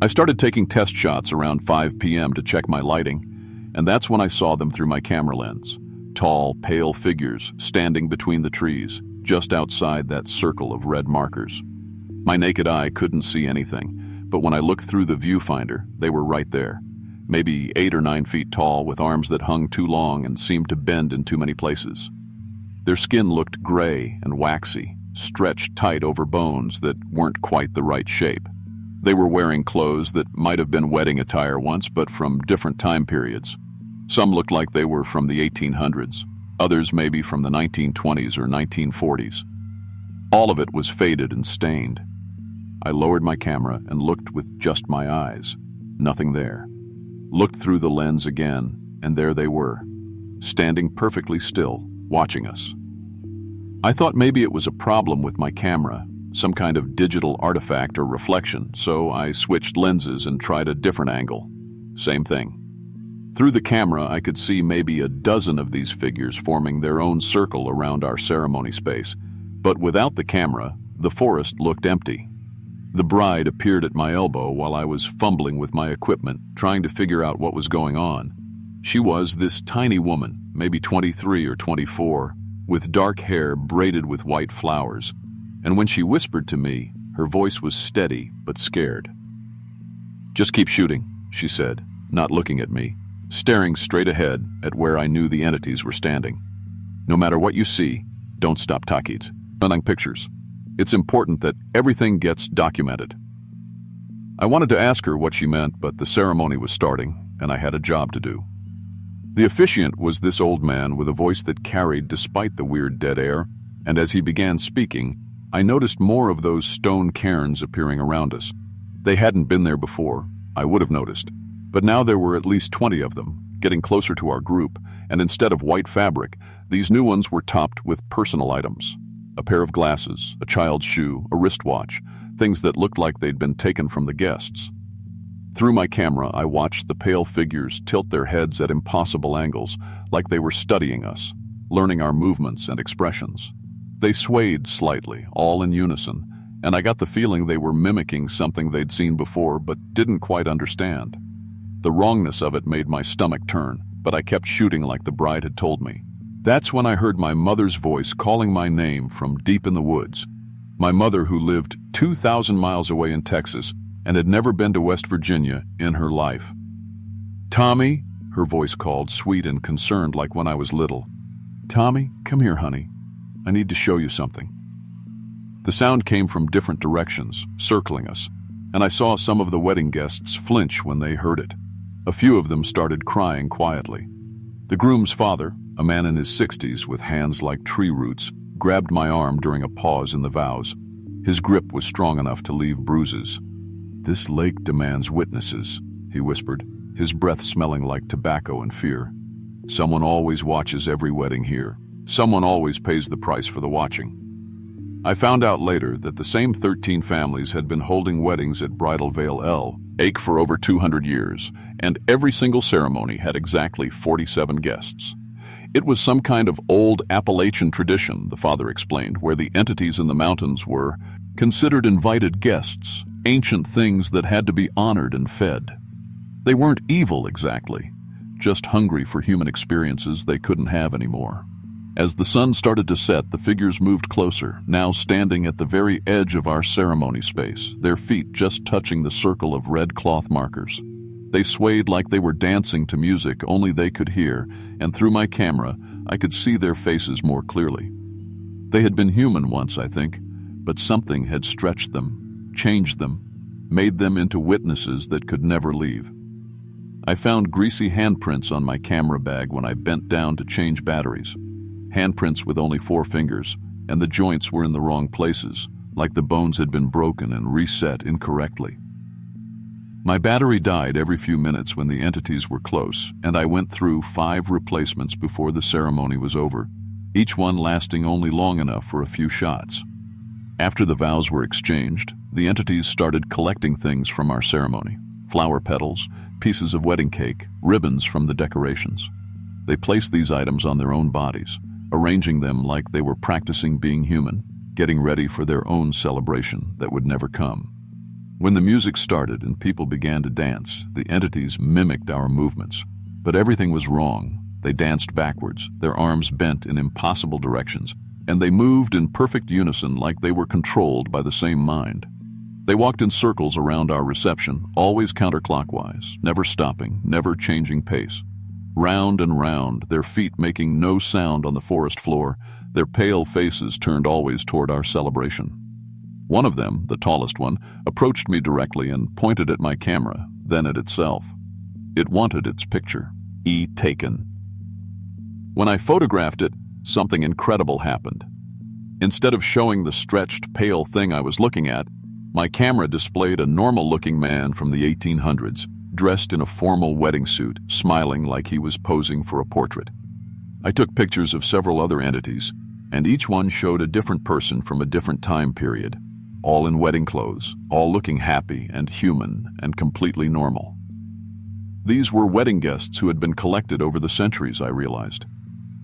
I started taking test shots around 5 p.m. to check my lighting, and that's when I saw them through my camera lens. Tall, pale figures standing between the trees, just outside that circle of red markers. My naked eye couldn't see anything, but when I looked through the viewfinder, they were right there. maybe 8 or 9 feet tall, with arms that hung too long and seemed to bend in too many places. Their skin looked gray and waxy, stretched tight over bones that weren't quite the right shape. They were wearing clothes that might have been wedding attire once, but from different time periods. Some looked like they were from the 1800s, others maybe from the 1920s or 1940s. All of it was faded and stained. I lowered my camera and looked with just my eyes. Nothing there. Looked through the lens again, and there they were, standing perfectly still, watching us. I thought maybe it was a problem with my camera, some kind of digital artifact or reflection, so I switched lenses and tried a different angle. Same thing. Through the camera, I could see maybe a dozen of these figures forming their own circle around our ceremony space, but without the camera, the forest looked empty. The bride appeared at my elbow while I was fumbling with my equipment, trying to figure out what was going on. She was this tiny woman, maybe 23 or 24, with dark hair braided with white flowers, and when she whispered to me, her voice was steady but scared. "Just keep shooting," she said, not looking at me, staring straight ahead at where I knew the entities were standing. "No matter what you see, don't stop talking pictures. It's important that everything gets documented." I wanted to ask her what she meant, but the ceremony was starting, and I had a job to do. The officiant was this old man with a voice that carried despite the weird dead air, and as he began speaking, I noticed more of those stone cairns appearing around us. They hadn't been there before, I would have noticed, but now there were at least 20 of them, getting closer to our group, and instead of white fabric, these new ones were topped with personal items. A pair of glasses, a child's shoe, a wristwatch, things that looked like they'd been taken from the guests. Through my camera, I watched the pale figures tilt their heads at impossible angles, like they were studying us, learning our movements and expressions. They swayed slightly, all in unison, and I got the feeling they were mimicking something they'd seen before but didn't quite understand. The wrongness of it made my stomach turn, but I kept shooting like the bride had told me. That's when I heard my mother's voice calling my name from deep in the woods. My mother, who lived 2,000 miles away in Texas and had never been to West Virginia in her life. "Tommy," her voice called, sweet and concerned like when I was little. "Tommy, come here, honey. I need to show you something." The sound came from different directions, circling us, and I saw some of the wedding guests flinch when they heard it. A few of them started crying quietly. The groom's father, a man in his 60s with hands like tree roots, grabbed my arm during a pause in the vows. His grip was strong enough to leave bruises. "This lake demands witnesses," he whispered, his breath smelling like tobacco and fear. "Someone always watches every wedding here. Someone always pays the price for the watching." I found out later that the same 13 families had been holding weddings at Bridal Veil Lake for over 200 years, and every single ceremony had exactly 47 guests. It was some kind of old Appalachian tradition, the father explained, where the entities in the mountains were considered invited guests, ancient things that had to be honored and fed. They weren't evil exactly, just hungry for human experiences they couldn't have anymore. As the sun started to set, the figures moved closer, now standing at the very edge of our ceremony space, their feet just touching the circle of red cloth markers. They swayed like they were dancing to music only they could hear, and through my camera, I could see their faces more clearly. They had been human once, I think, but something had stretched them, changed them, made them into witnesses that could never leave. I found greasy handprints on my camera bag when I bent down to change batteries. Handprints with only 4 fingers, and the joints were in the wrong places, like the bones had been broken and reset incorrectly. My battery died every few minutes when the entities were close, and I went through 5 replacements before the ceremony was over, each one lasting only long enough for a few shots. After the vows were exchanged, the entities started collecting things from our ceremony: flower petals, pieces of wedding cake, ribbons from the decorations. They placed these items on their own bodies, arranging them like they were practicing being human, getting ready for their own celebration that would never come. When the music started and people began to dance, the entities mimicked our movements. But everything was wrong. They danced backwards, their arms bent in impossible directions, and they moved in perfect unison like they were controlled by the same mind. They walked in circles around our reception, always counterclockwise, never stopping, never changing pace. Round and round, their feet making no sound on the forest floor, their pale faces turned always toward our celebration. One of them, the tallest one, approached me directly and pointed at my camera, then at itself. It wanted its picture. Taken. When I photographed it, something incredible happened. Instead of showing the stretched, pale thing I was looking at, my camera displayed a normal-looking man from the 1800s, dressed in a formal wedding suit, smiling like he was posing for a portrait. I took pictures of several other entities, and each one showed a different person from a different time period, all in wedding clothes, all looking happy and human and completely normal. These were wedding guests who had been collected over the centuries, I realized.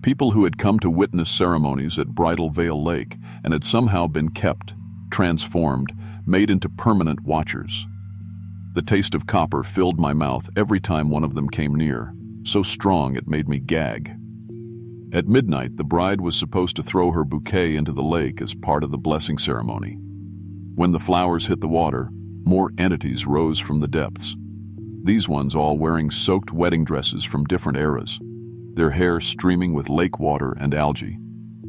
People who had come to witness ceremonies at Bridal Veil Lake and had somehow been kept, transformed, made into permanent watchers. The taste of copper filled my mouth every time one of them came near, so strong it made me gag. At midnight, the bride was supposed to throw her bouquet into the lake as part of the blessing ceremony. When the flowers hit the water, more entities rose from the depths. These ones all wearing soaked wedding dresses from different eras, their hair streaming with lake water and algae.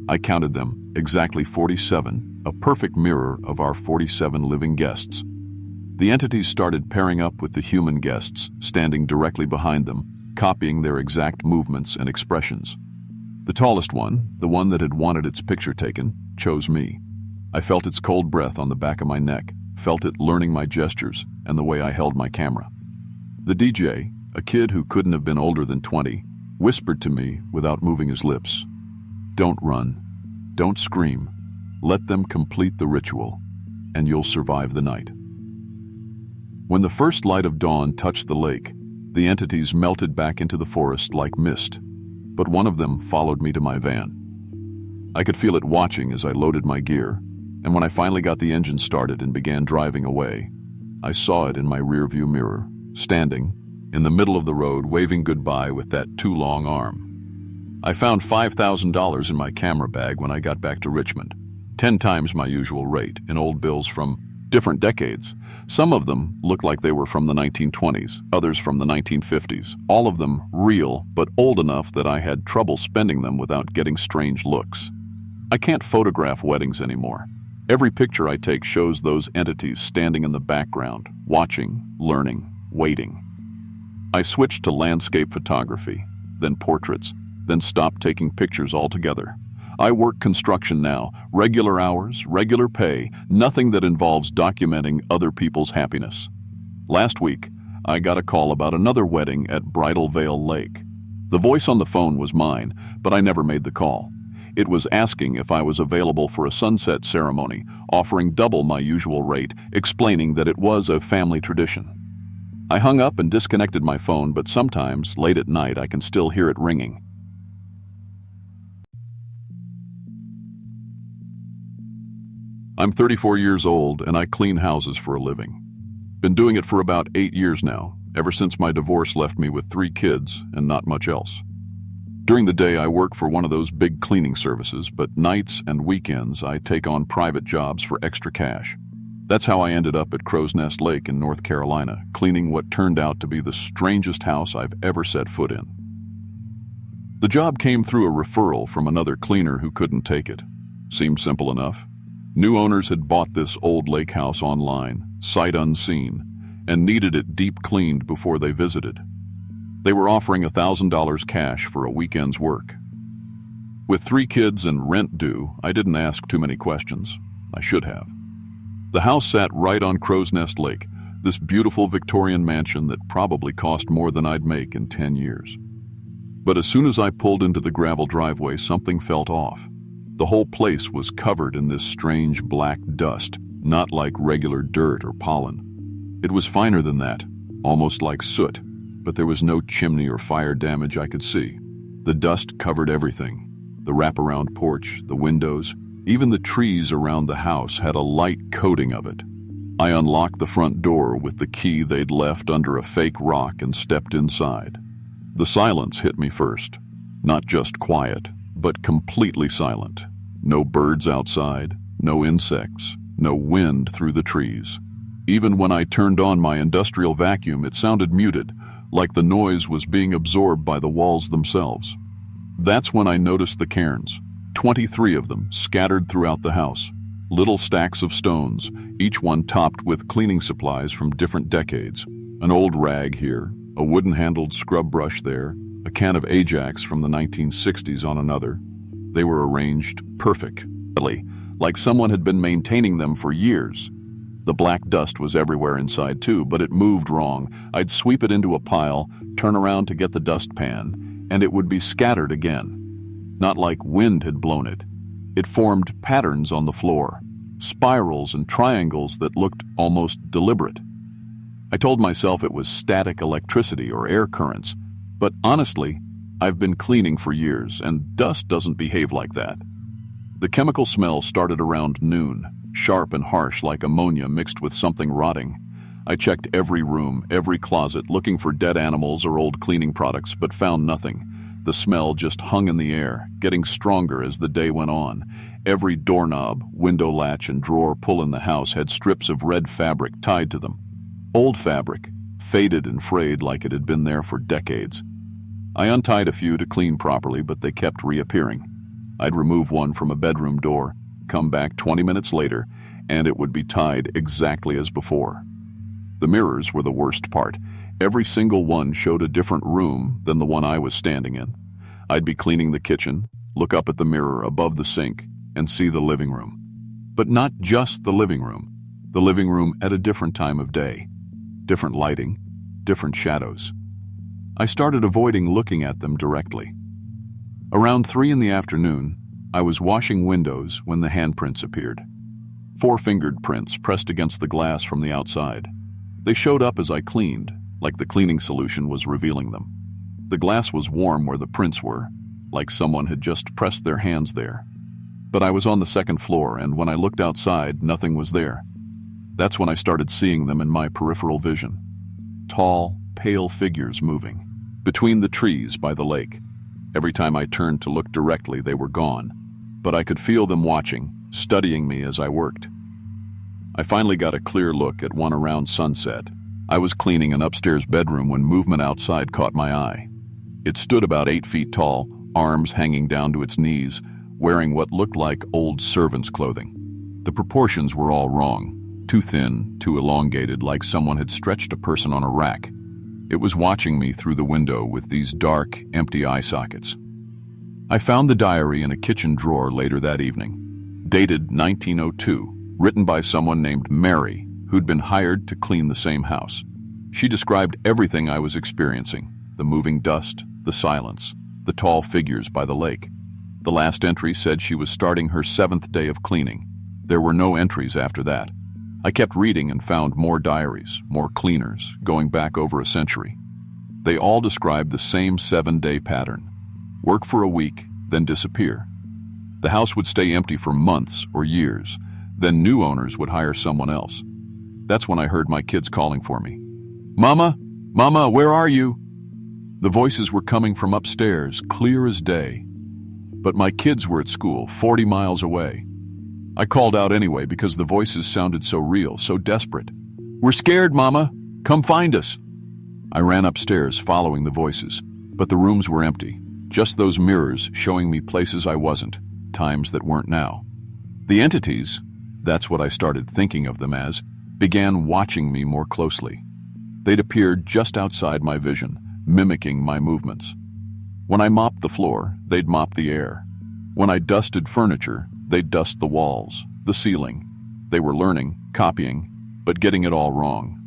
I counted them, exactly 47, a perfect mirror of our 47 living guests. The entities started pairing up with the human guests, standing directly behind them, copying their exact movements and expressions. The tallest one, the one that had wanted its picture taken, chose me. I felt its cold breath on the back of my neck, felt it learning my gestures and the way I held my camera. The DJ, a kid who couldn't have been older than 20, whispered to me without moving his lips, "Don't run. Don't scream. Let them complete the ritual, and you'll survive the night." When the first light of dawn touched the lake, the entities melted back into the forest like mist, but one of them followed me to my van. I could feel it watching as I loaded my gear, and when I finally got the engine started and began driving away, I saw it in my rearview mirror, standing in the middle of the road waving goodbye with that too long arm. I found $5,000 in my camera bag when I got back to Richmond, 10 times my usual rate, in old bills from different decades. Some of them looked like they were from the 1920s, others from the 1950s, all of them real, but old enough that I had trouble spending them without getting strange looks. I can't photograph weddings anymore. Every picture I take shows those entities standing in the background, watching, learning, waiting. I switched to landscape photography, then portraits, then stopped taking pictures altogether. I work construction now, regular hours, regular pay, nothing that involves documenting other people's happiness. Last week, I got a call about another wedding at Bridal Veil Lake. The voice on the phone was mine, but I never made the call. It was asking if I was available for a sunset ceremony, offering double my usual rate, explaining that it was a family tradition. I hung up and disconnected my phone, but sometimes, late at night, I can still hear it ringing. I'm 34 years old and I clean houses for a living. Been doing it for about 8 years now, ever since my divorce left me with 3 kids and not much else. During the day I work for one of those big cleaning services, but nights and weekends I take on private jobs for extra cash. That's how I ended up at Crow's Nest Lake in North Carolina, cleaning what turned out to be the strangest house I've ever set foot in. The job came through a referral from another cleaner who couldn't take it. Seemed simple enough. New owners had bought this old lake house online, sight unseen, and needed it deep cleaned before they visited. They were offering $1,000 cash for a weekend's work. With 3 kids and rent due, I didn't ask too many questions. I should have. The house sat right on Crow's Nest Lake, this beautiful Victorian mansion that probably cost more than I'd make in 10 years. But as soon as I pulled into the gravel driveway, something felt off. The whole place was covered in this strange black dust, not like regular dirt or pollen. It was finer than that, almost like soot, but there was no chimney or fire damage I could see. The dust covered everything. The wraparound porch, the windows, even the trees around the house had a light coating of it. I unlocked the front door with the key they'd left under a fake rock and stepped inside. The silence hit me first. Not just quiet, but completely silent. No birds outside, no insects, no wind through the trees. Even when I turned on my industrial vacuum, it sounded muted, like the noise was being absorbed by the walls themselves. That's when I noticed the cairns, 23 of them scattered throughout the house. Little stacks of stones, each one topped with cleaning supplies from different decades. An old rag here, a wooden-handled scrub brush there, a can of Ajax from the 1960s on another. They were arranged perfectly, like someone had been maintaining them for years. The black dust was everywhere inside too, but it moved wrong. I'd sweep it into a pile, turn around to get the dustpan, and it would be scattered again. Not like wind had blown it. It formed patterns on the floor, spirals and triangles that looked almost deliberate. I told myself it was static electricity or air currents, but honestly, I've been cleaning for years, and dust doesn't behave like that. The chemical smell started around noon, sharp and harsh like ammonia mixed with something rotting. I checked every room, every closet, looking for dead animals or old cleaning products, but found nothing. The smell just hung in the air, getting stronger as the day went on. Every doorknob, window latch, and drawer pull in the house had strips of red fabric tied to them. Old fabric, faded and frayed like it had been there for decades. I untied a few to clean properly, but they kept reappearing. I'd remove one from a bedroom door, come back 20 minutes later, and it would be tied exactly as before. The mirrors were the worst part. Every single one showed a different room than the one I was standing in. I'd be cleaning the kitchen, look up at the mirror above the sink, and see the living room. But not just the living room at a different time of day. Different lighting, different shadows. I started avoiding looking at them directly. Around 3 in the afternoon, I was washing windows when the handprints appeared. 4-fingered prints pressed against the glass from the outside. They showed up as I cleaned, like the cleaning solution was revealing them. The glass was warm where the prints were, like someone had just pressed their hands there. But I was on the 2nd floor, and when I looked outside, nothing was there. That's when I started seeing them in my peripheral vision. Tall, pale figures moving, between the trees by the lake. Every time I turned to look directly, they were gone. But I could feel them watching, studying me as I worked. I finally got a clear look at one around sunset. I was cleaning an upstairs bedroom when movement outside caught my eye. It stood about 8 feet tall, arms hanging down to its knees, wearing what looked like old servant's clothing. The proportions were all wrong, too thin, too elongated, like someone had stretched a person on a rack. It was watching me through the window with these dark, empty eye sockets. I found the diary in a kitchen drawer later that evening, dated 1902. Written by someone named Mary, who'd been hired to clean the same house. She described everything I was experiencing: the moving dust, the silence, the tall figures by the lake. The last entry said she was starting her 7th day of cleaning. There were no entries after that. I kept reading and found more diaries, more cleaners, going back over a century. They all described the same 7-day pattern. Work for a week, then disappear. The house would stay empty for months or years. Then new owners would hire someone else. That's when I heard my kids calling for me. "Mama, Mama, where are you?" The voices were coming from upstairs, clear as day. But my kids were at school, 40 miles away. I called out anyway because the voices sounded so real, so desperate. "We're scared, Mama. Come find us." I ran upstairs, following the voices. But the rooms were empty. Just those mirrors showing me places I wasn't, times that weren't now. The entities, that's what I started thinking of them as, began watching me more closely. They'd appeared just outside my vision, mimicking my movements. When I mopped the floor, they'd mop the air. When I dusted furniture, they'd dust the walls, the ceiling. They were learning, copying, but getting it all wrong.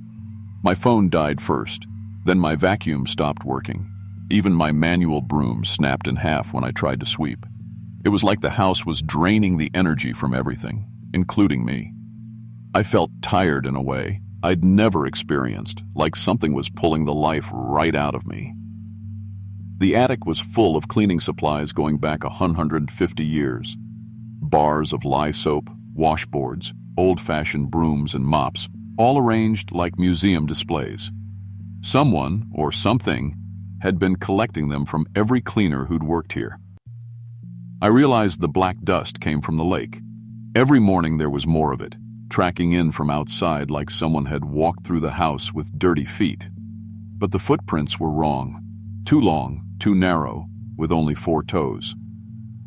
My phone died first, then my vacuum stopped working. Even my manual broom snapped in half when I tried to sweep. It was like the house was draining the energy from everything, including me. I felt tired in a way I'd never experienced, like something was pulling the life right out of me. The attic was full of cleaning supplies going back 150 years. Bars of lye soap, washboards, old-fashioned brooms and mops, all arranged like museum displays. Someone, or something, had been collecting them from every cleaner who'd worked here. I realized the black dust came from the lake. Every morning there was more of it. tracking in from outside like someone had walked through the house with dirty feet. But the footprints were wrong. Too long, too narrow, with only 4 toes.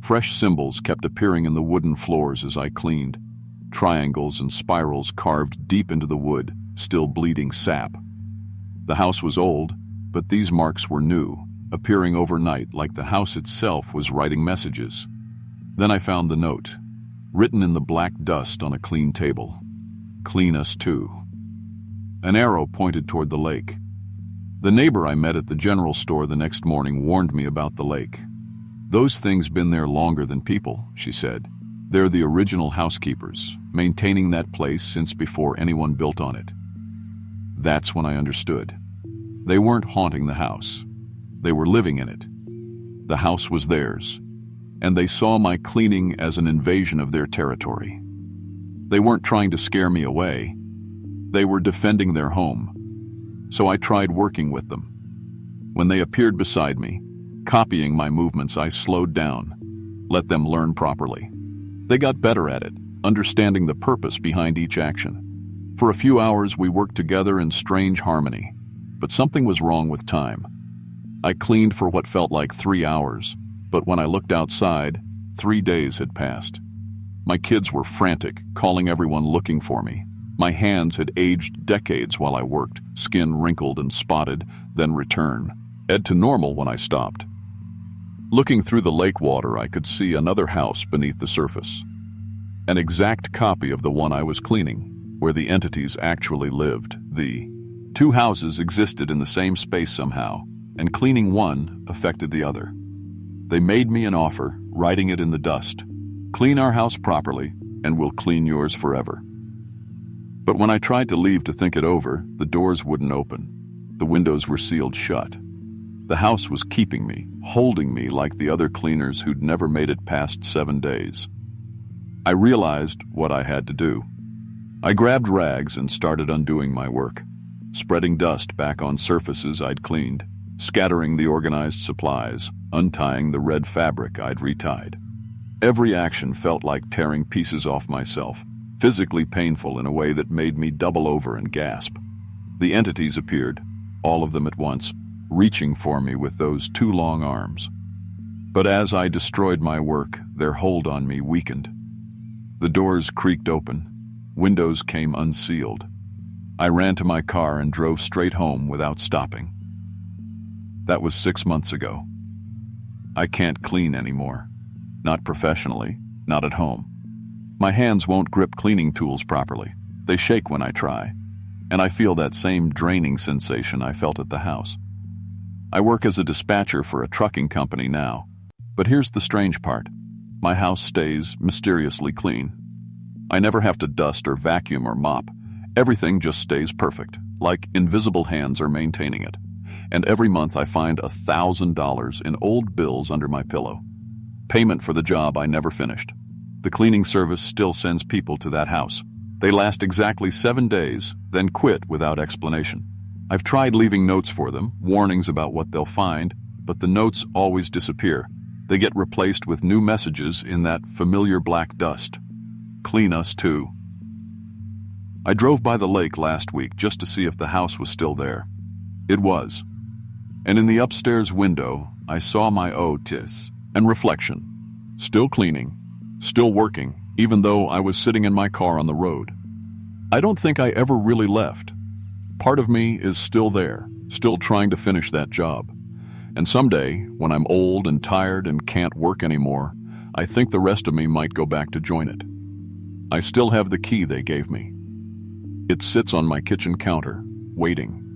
Fresh symbols kept appearing in the wooden floors as I cleaned. Triangles and spirals carved deep into the wood, still bleeding sap. The house was old, but these marks were new, appearing overnight like the house itself was writing messages. Then I found the note, written in the black dust on a clean table. "Clean us too." An arrow pointed toward the lake. The neighbor I met at the general store the next morning warned me about the lake. "Those things been there longer than people," she said. "They're the original housekeepers, maintaining that place since before anyone built on it." That's when I understood. They weren't haunting the house. They were living in it. The house was theirs, and they saw my cleaning as an invasion of their territory. They weren't trying to scare me away. They were defending their home. So I tried working with them. When they appeared beside me, copying my movements, I slowed down, let them learn properly. They got better at it, understanding the purpose behind each action. For a few hours, we worked together in strange harmony, but something was wrong with time. I cleaned for what felt like 3 hours, but when I looked outside, 3 days had passed. My kids were frantic, calling everyone looking for me. My hands had aged decades while I worked, skin wrinkled and spotted, then return. Ed to normal when I stopped. Looking through the lake water, I could see another house beneath the surface. An exact copy of the one I was cleaning, where the entities actually lived. The 2 houses existed in the same space somehow, and cleaning one affected the other. They made me an offer, writing it in the dust. "Clean our house properly, and we'll clean yours forever." But when I tried to leave to think it over, the doors wouldn't open. The windows were sealed shut. The house was keeping me, holding me like the other cleaners who'd never made it past 7 days. I realized what I had to do. I grabbed rags and started undoing my work, spreading dust back on surfaces I'd cleaned, scattering the organized supplies, untying the red fabric I'd retied. Every action felt like tearing pieces off myself, physically painful in a way that made me double over and gasp. The entities appeared, all of them at once, reaching for me with those 2 long arms. But as I destroyed my work, their hold on me weakened. The doors creaked open. Windows came unsealed. I ran to my car and drove straight home without stopping. That was 6 months ago. I can't clean anymore. Not professionally, not at home. My hands won't grip cleaning tools properly. They shake when I try, and I feel that same draining sensation I felt at the house. I work as a dispatcher for a trucking company now, but here's the strange part. My house stays mysteriously clean. I never have to dust or vacuum or mop. Everything just stays perfect, like invisible hands are maintaining it. And every month I find $1,000 in old bills under my pillow. Payment for the job I never finished. The cleaning service still sends people to that house. They last exactly 7 days, then quit without explanation. I've tried leaving notes for them, warnings about what they'll find, but the notes always disappear. They get replaced with new messages in that familiar black dust. "Clean us too." I drove by the lake last week just to see if the house was still there. It was. And in the upstairs window, I saw my otis and reflection. Still cleaning, still working, even though I was sitting in my car on the road. I don't think I ever really left. Part of me is still there, still trying to finish that job. And someday, when I'm old and tired and can't work anymore, I think the rest of me might go back to join it. I still have the key they gave me. It sits on my kitchen counter, waiting.